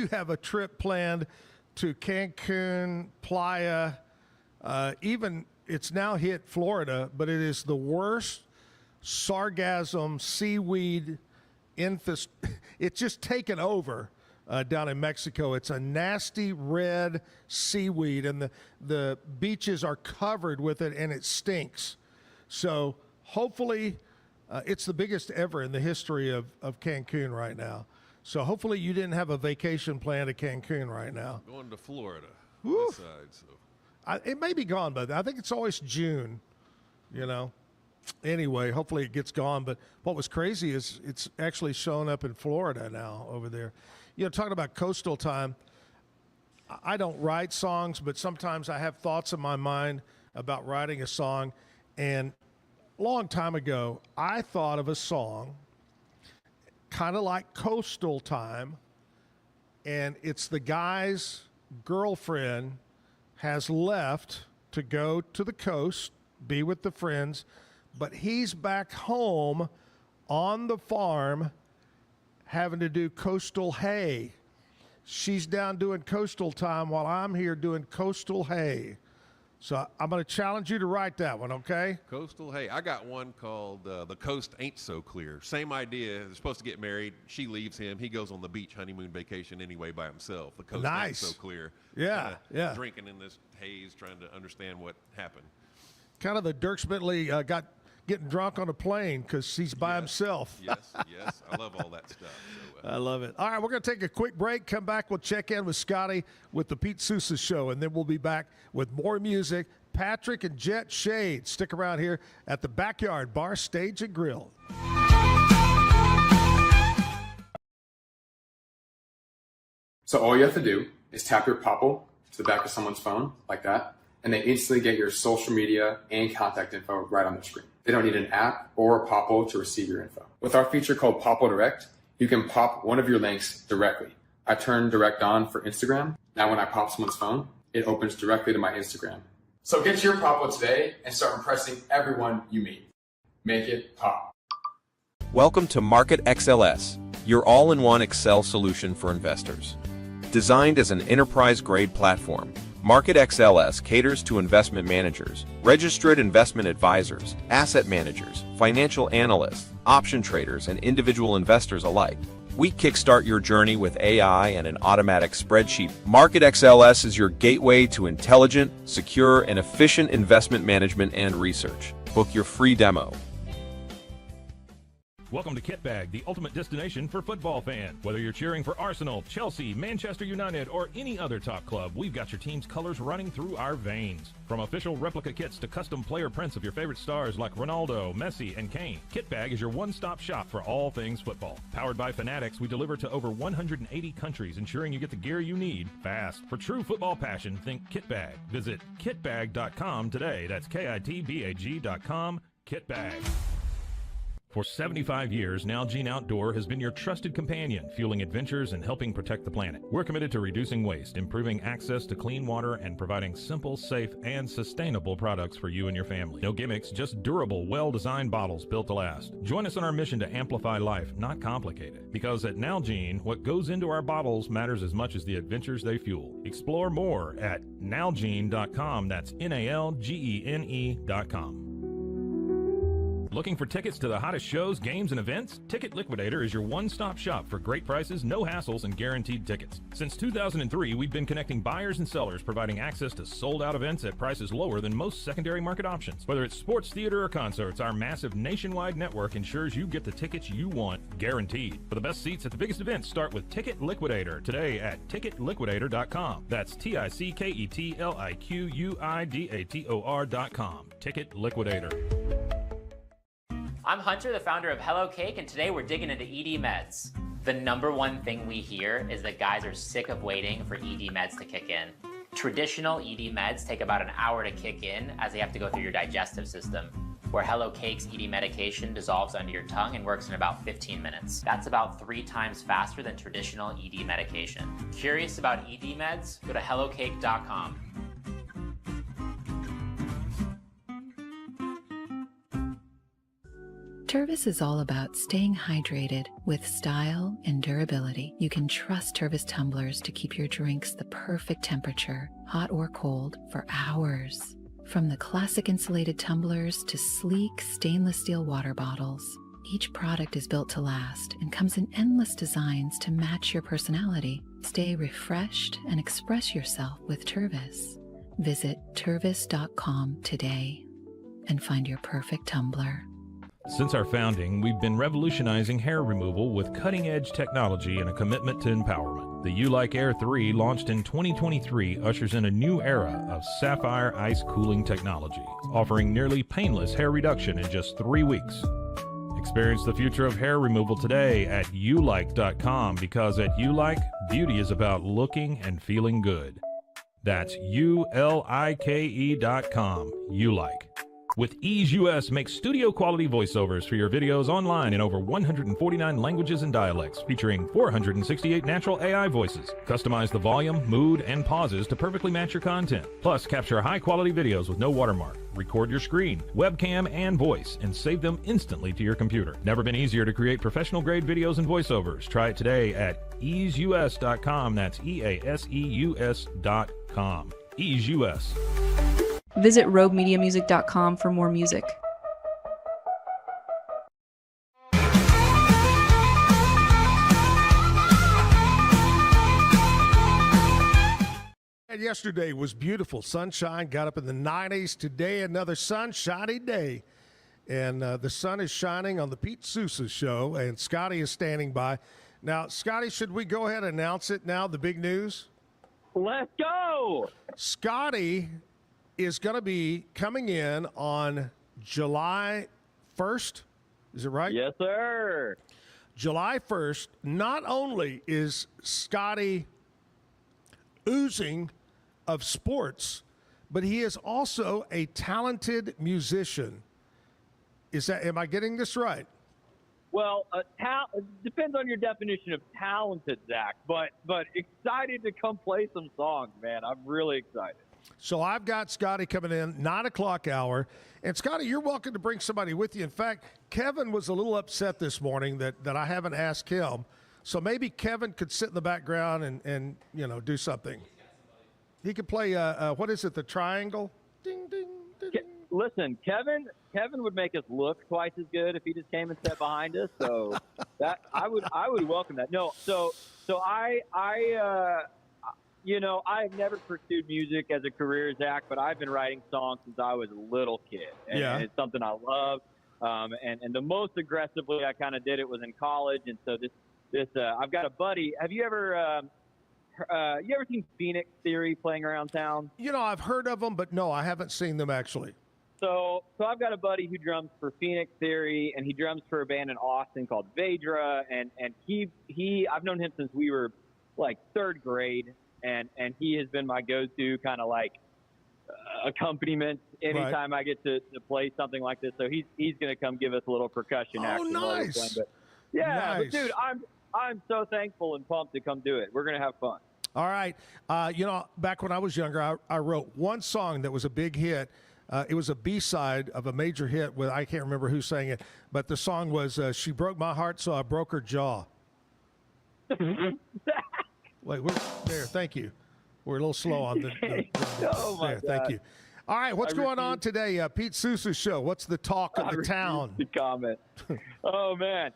have a trip planned to Cancun, Playa, even it's now hit Florida, but it is the worst sargassum seaweed it's just taken over down in Mexico. It's a nasty red seaweed, and the beaches are covered with it, and it stinks. So hopefully it's the biggest ever in the history of Cancun right now. So hopefully you didn't have a vacation plan to Cancun right now. Going to Florida. Woo. Side, so. It may be gone, but I think it's always June, you know. Anyway, hopefully it gets gone. But what was crazy is it's actually showing up in Florida now over there. You know, talking about coastal time, I don't write songs, but sometimes I have thoughts in my mind about writing a song. And a long time ago, I thought of a song kind of like Coastal Time, and it's the guy's girlfriend has left to go to the coast, be with the friends, but he's back home on the farm having to do coastal hay. She's down doing Coastal Time while I'm here doing coastal hay. So I'm going to challenge you to write that one, okay? Coastal hay. I got one called The Coast Ain't So Clear. Same idea. They're supposed to get married. She leaves him. He goes on the beach honeymoon vacation anyway by himself. The coast ain't so clear. Yeah, yeah. Drinking in this haze, trying to understand what happened. Kind of the Dierks Bentley getting drunk on a plane because he's by himself. Yes. I love all that stuff. So, I love it. All right, we're going to take a quick break. Come back. We'll check in with Scotty with the Pete Sousa Show, and then we'll be back with more music. Patrick and Jet Shade. Stick around here at the Backyard Bar, Stage, and Grill. So all you have to do is tap your Popple to the back of someone's phone, like that, and they instantly get your social media and contact info right on their screen. They don't need an app or a Popple to receive your info. With our feature called Popple Direct, you can pop one of your links directly. I turned Direct on for Instagram. Now when I pop someone's phone, it opens directly to my Instagram. So get your Popple today and start impressing everyone you meet. Make it pop. Welcome to Market XLS, your all-in-one Excel solution for investors. Designed as an enterprise-grade platform, MarketXLS caters to investment managers, registered investment advisors, asset managers, financial analysts, option traders, and individual investors alike. We kickstart your journey with AI and an automatic spreadsheet. MarketXLS is your gateway to intelligent, secure, and efficient investment management and research. Book your free demo. Welcome to Kitbag, the ultimate destination for football fans. Whether you're cheering for Arsenal, Chelsea, Manchester United, or any other top club, we've got your team's colors running through our veins. From official replica kits to custom player prints of your favorite stars like Ronaldo, Messi, and Kane, Kitbag is your one-stop shop for all things football. Powered by Fanatics, we deliver to over 180 countries, ensuring you get the gear you need fast. For true football passion, think Kitbag. Visit kitbag.com today. That's kitbag.com. Kitbag. For 75 years, Nalgene Outdoor has been your trusted companion, fueling adventures and helping protect the planet. We're committed to reducing waste, improving access to clean water, and providing simple, safe, and sustainable products for you and your family. No gimmicks, just durable, well-designed bottles built to last. Join us in our mission to amplify life, not complicate it. Because at Nalgene, what goes into our bottles matters as much as the adventures they fuel. Explore more at nalgene.com. That's NALGENE.com. Looking for tickets to the hottest shows, games, and events? Ticket Liquidator is your one-stop shop for great prices, no hassles, and guaranteed tickets. Since 2003, we've been connecting buyers and sellers, providing access to sold-out events at prices lower than most secondary market options. Whether it's sports, theater, or concerts, our massive nationwide network ensures you get the tickets you want, guaranteed. For the best seats at the biggest events, start with Ticket Liquidator today at ticketliquidator.com. That's TICKETLIQUIDATOR.com. Ticket Liquidator. I'm Hunter, the founder of Hello Cake, and today we're digging into ED meds. The number one thing we hear is that guys are sick of waiting for ED meds to kick in. Traditional ED meds take about an hour to kick in as they have to go through your digestive system, where Hello Cake's ED medication dissolves under your tongue and works in about 15 minutes. That's about 3 times faster than traditional ED medication. Curious about ED meds? Go to hellocake.com. Tervis is all about staying hydrated with style and durability. You can trust Tervis tumblers to keep your drinks the perfect temperature, hot or cold, for hours. From the classic insulated tumblers to sleek stainless steel water bottles, each product is built to last and comes in endless designs to match your personality. Stay refreshed and express yourself with Tervis. Visit tervis.com today and find your perfect tumbler. Since our founding, we've been revolutionizing hair removal with cutting-edge technology and a commitment to empowerment. The U-Like Air 3, launched in 2023, ushers in a new era of sapphire ice cooling technology, offering nearly painless hair reduction in just 3 weeks. Experience the future of hair removal today at ulike.com, because at U-Like, beauty is about looking and feeling good. That's ulike.com. U-Like. With Ease US, make studio-quality voiceovers for your videos online in over 149 languages and dialects, featuring 468 natural AI voices. Customize the volume, mood, and pauses to perfectly match your content. Plus, capture high-quality videos with no watermark. Record your screen, webcam, and voice, and save them instantly to your computer. Never been easier to create professional-grade videos and voiceovers. Try it today at easeus.com. That's EASEUS.com. Ease US. Visit roguemediamusic.com for more music. And yesterday was beautiful. Sunshine got up in the 90s. Today, another sunshiny day. And the sun is shining on the Pete Sousa show, and Scotty is standing by. Now, Scotty, should we go ahead and announce it now, the big news? Let's go! Scotty is going to be coming in on July 1st. Is it right? Yes, sir. July 1st. Not only is Scotty oozing of sports, but he is also a talented musician. Am I getting this right? Well, it depends on your definition of talented, Zach, but excited to come play some songs, man. I'm really excited. So I've got Scotty coming in 9 o'clock hour, and Scotty, you're welcome to bring somebody with you. In fact, Kevin was a little upset this morning that I haven't asked him. So maybe Kevin could sit in the background and do something. He could play what is it? The triangle. Ding ding ding. Listen, Kevin would make us look twice as good if he just came and sat behind us. So that I would welcome that. No, so I've never pursued music as a career, Zach, but I've been writing songs since I was a little kid, and it's something I love. And the most aggressively I kind of did it was in college, and so this I've got a buddy. Have you ever seen Phoenix Theory playing around town? I've heard of them, but no, I haven't seen them actually. So I've got a buddy who drums for Phoenix Theory, and he drums for a band in Austin called Vedra, and I've known him since we were like third grade, and he has been my go-to kind of like accompaniment anytime I get to play something like this. So he's going to come give us a little percussion action. Nice. But nice. But dude, I'm so thankful and pumped to come do it. We're going to have fun. All right. Back when I was younger, I wrote one song that was a big hit. It was a B-side of a major hit with, I can't remember who sang it, but the song was She Broke My Heart, So I Broke Her Jaw. Wait, we're there. Thank you. We're a little slow on the oh my there. Thank you. All right, what's going on today? Pete Sousa's show. What's the talk of the town? To comment. Oh, man.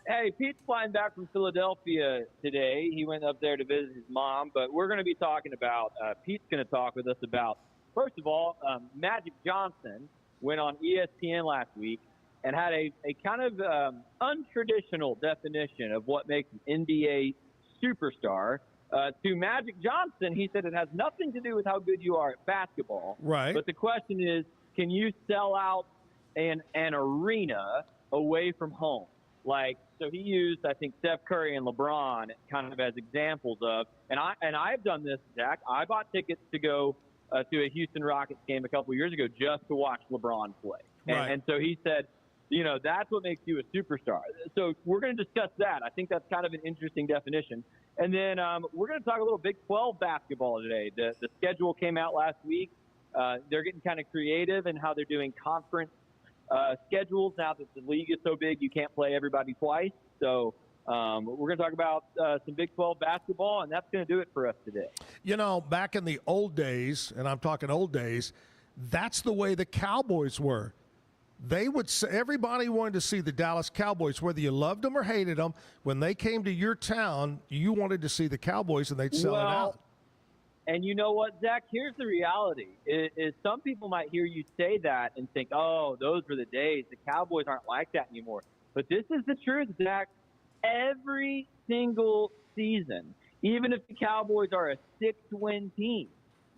Hey, Pete's flying back from Philadelphia today. He went up there to visit his mom, but we're going to be talking about, Pete's going to talk with us about, first of all, Magic Johnson went on ESPN last week and had a kind of untraditional definition of what makes an NBA superstar. To Magic Johnson, he said it has nothing to do with how good you are at basketball. Right. But the question is, can you sell out an arena away from home? So he used, I think, Steph Curry and LeBron kind of as examples of, and I've done this, Zach. I bought tickets to go to a Houston Rockets game a couple years ago just to watch LeBron play. Right. And so he said, that's what makes you a superstar. So we're going to discuss that. I think that's kind of an interesting definition. And then we're going to talk a little Big 12 basketball today. The schedule came out last week. They're getting kind of creative in how they're doing conference schedules now that the league is so big you can't play everybody twice. So we're going to talk about some Big 12 basketball, and that's going to do it for us today. Back in the old days, and I'm talking old days, that's the way the Cowboys were. They would say, everybody wanted to see the Dallas Cowboys, whether you loved them or hated them. When they came to your town, you wanted to see the Cowboys, and they'd sell it out. And you know what, Zach? Here's the reality: is some people might hear you say that and think, "Oh, those were the days. The Cowboys aren't like that anymore." But this is the truth, Zach. Every single season, even if the Cowboys are a 6-win team,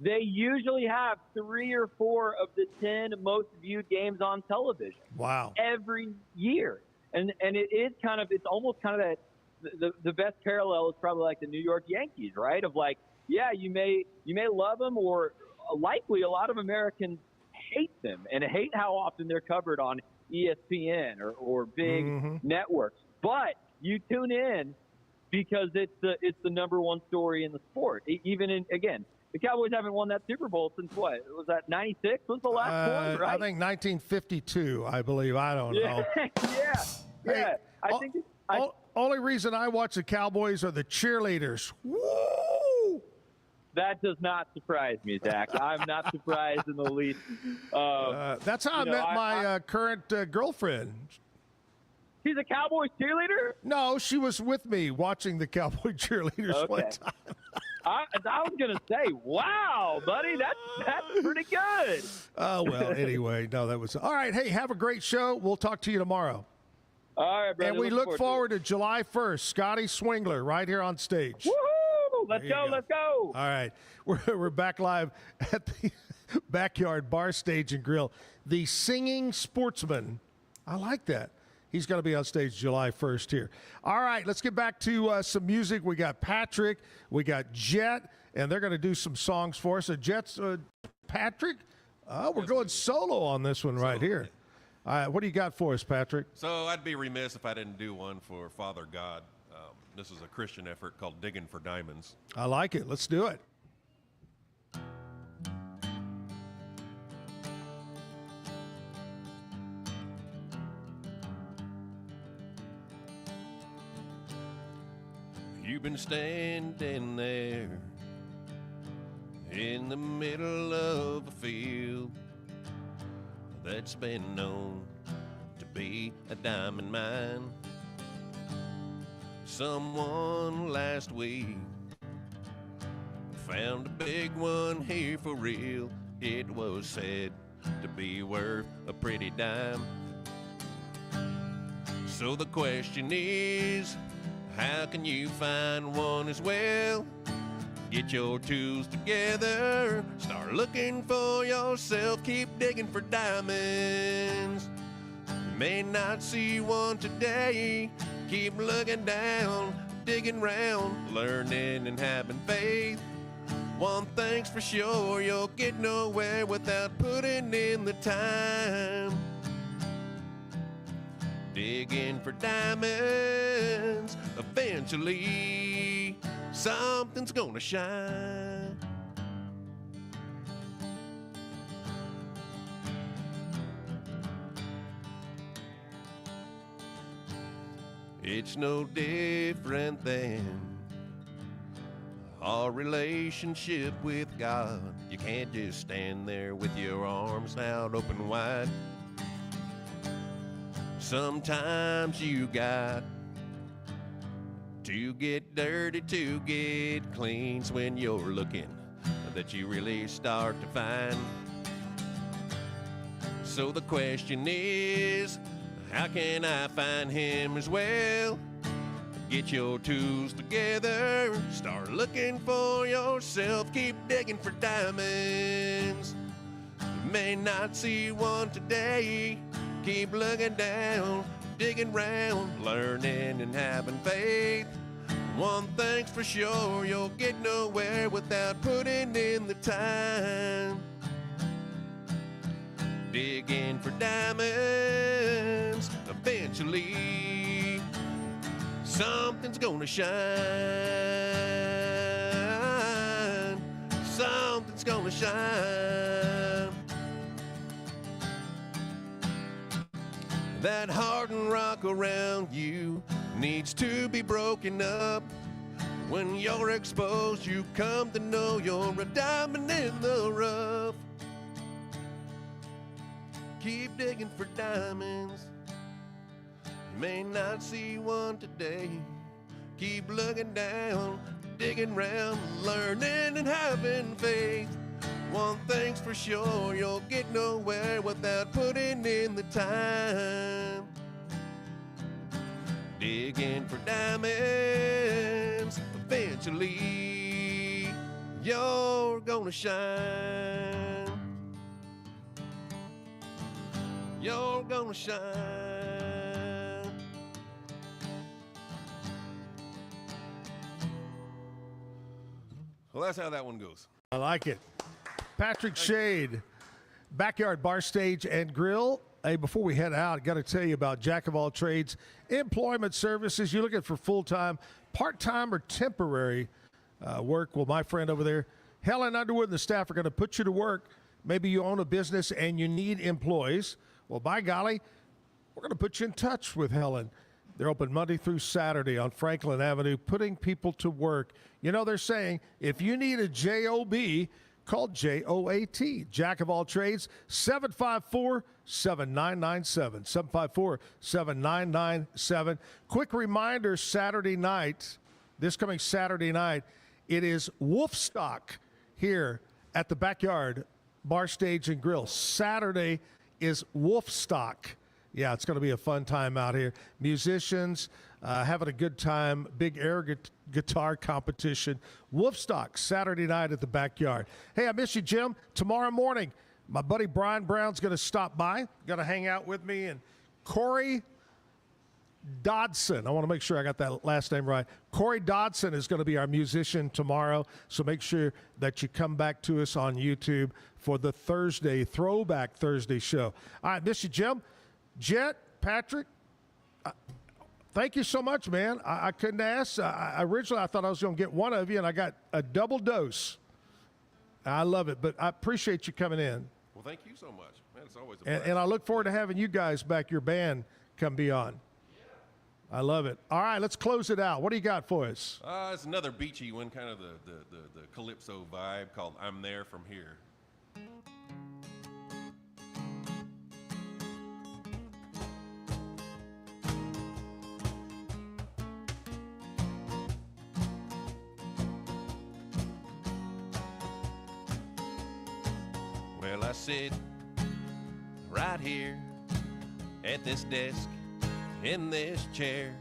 they usually have 3 or 4 of the 10 most viewed games on television. Wow. Every year. And it is kind of, it's almost kind of that, the best parallel is probably like the New York Yankees, right? Of like, yeah, you may love them, or likely a lot of Americans hate them and hate how often they're covered on ESPN or big networks. But you tune in because it's the number one story in the sport. Again, the Cowboys haven't won that Super Bowl since what? Was that 96? Was the last one, right? I think 1952, I believe. I don't know. Yeah. I think only reason I watch the Cowboys are the cheerleaders. Woo! That does not surprise me, Zach. I'm not surprised in the least. That's how I met my current girlfriend. She's a Cowboys cheerleader? No, she was with me watching the Cowboy cheerleaders one time. I was going to say, wow, buddy, that's pretty good. Oh, well, anyway, no, that was all right. Hey, have a great show. We'll talk to you tomorrow. All right, brother. And we look forward to July 1st, Scotty Swingler right here on stage. Woohoo! Let's go. All right. We're back live at the Backyard Bar Stage and Grill. The Singing Sportsman. I like that. He's going to be on stage July 1st here. All right, let's get back to some music. We got Patrick, we got Jet, and they're going to do some songs for us. Jet's Patrick, we're going solo on this one right here. All right, what do you got for us, Patrick? So I'd be remiss if I didn't do one for Father God. This is a Christian effort called Digging for Diamonds. I like it. Let's do it. You've been standing there in the middle of a field that's been known to be a diamond mine. Someone last week found a big one here for real. It was said to be worth a pretty dime. So the question is, how can you find one as well? Get your tools together, start looking for yourself, keep digging for diamonds. You may not see one today, keep looking down, digging round, learning and having faith. One thing's for sure, you'll get nowhere without putting in the time. Digging for diamonds, eventually something's gonna shine. It's no different than our relationship with God. You can't just stand there with your arms out open wide. Sometimes you got to get dirty to get clean. It's when you're looking that you really start to find. So the question is, how can I find him as well? Get your tools together, start looking for yourself, keep digging for diamonds. You may not see one today, keep looking down, digging round, learning and having faith. One thing's for sure, you'll get nowhere without putting in the time. Digging for diamonds, eventually something's gonna shine. Something's gonna shine. That hardened rock around you needs to be broken up. When you're exposed, you come to know you're a diamond in the rough. Keep digging for diamonds. You may not see one today. Keep looking down, digging round, learning and having faith. One thing's for sure, you'll get nowhere without putting in the time. Digging for diamonds, eventually you're gonna shine. You're gonna shine. Well, that's how that one goes. I like it. Patrick Shade, Backyard Bar Stage and Grill. Hey, before we head out, I got to tell you about Jack of All Trades Employment Services. You're looking for full-time, part-time, or temporary work. Well, my friend over there, Helen Underwood and the staff are going to put you to work. Maybe you own a business and you need employees. Well, by golly, we're going to put you in touch with Helen. They're open Monday through Saturday on Franklin Avenue, putting people to work. You know, they're saying if you need a JOB, call JOAT, Jack of All Trades, 754-7997, 754-7997. Quick reminder, Saturday night, this coming Saturday night, it is Wolfstock here at the Backyard Bar Stage and Grill. Saturday is Wolfstock. Yeah, it's going to be a fun time out here. Musicians having a good time. Big air guitar competition. Wolfstock, Saturday night at the Backyard. Hey, I miss you, Jim. Tomorrow morning, my buddy Brian Brown's going to stop by. Going to hang out with me. And Corey Dodson, I want to make sure I got that last name right. Corey Dodson is going to be our musician tomorrow. So make sure that you come back to us on YouTube for the Thursday, Throwback Thursday show. All right, miss you, Jim. Jet, Patrick, thank you so much, man. I couldn't ask. Originally, I thought I was going to get one of you, and I got a double dose. I love it, but I appreciate you coming in. Well, thank you so much. Man, it's always a pleasure. And I look forward to having you guys back, your band, come be on. I love it. All right, let's close it out. What do you got for us? It's another beachy one, kind of the calypso vibe called I'm There From Here. Well, I sit right here at this desk in this chair.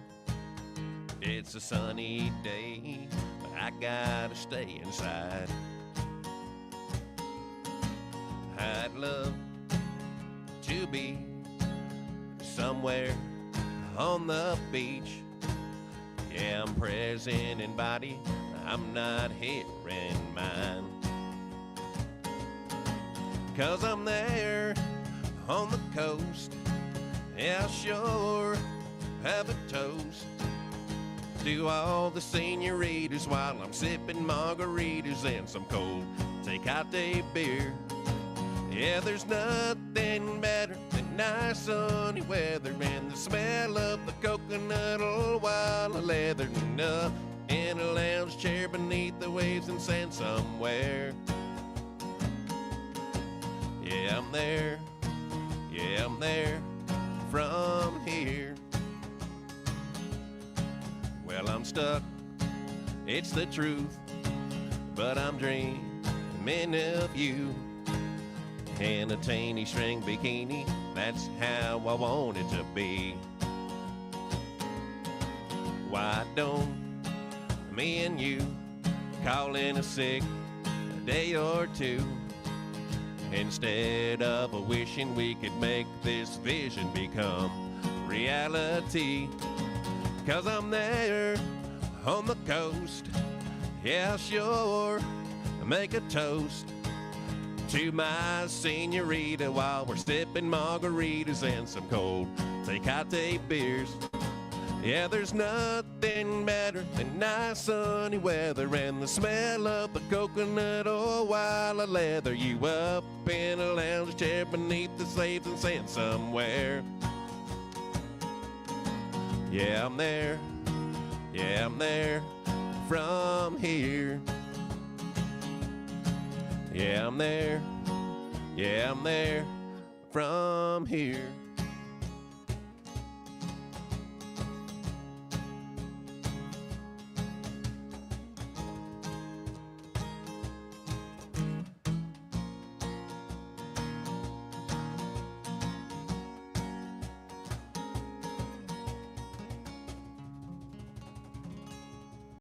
It's a sunny day, but I gotta stay inside. I'd love to be somewhere on the beach. Yeah, I'm present in body, I'm not here in mind. 'Cause I'm there on the coast. Yeah, I'll sure have a toast to all the senoritas while I'm sipping margaritas and some cold Tecate beer. Yeah, there's nothing better than nice sunny weather and the smell of the coconut oil while I leather up in a lounge chair beneath the waves and sand somewhere. Yeah, I'm there. Yeah, I'm there from here. Well, I'm stuck, it's the truth, but I'm dreaming of you. In a teeny string bikini, that's how I want it to be. Why don't me and you call in a sick day or two, instead of wishing we could make this vision become reality? 'Cause I'm there on the coast. Yeah, I'll sure make a toast to my senorita while we're sipping margaritas and some cold Tecate beers. Yeah, there's nothing better than nice sunny weather and the smell of the coconut oil while I leather you up in a lounge chair beneath the waves and sand somewhere. Yeah, I'm there. Yeah, I'm there from here. Yeah, I'm there. Yeah, I'm there from here.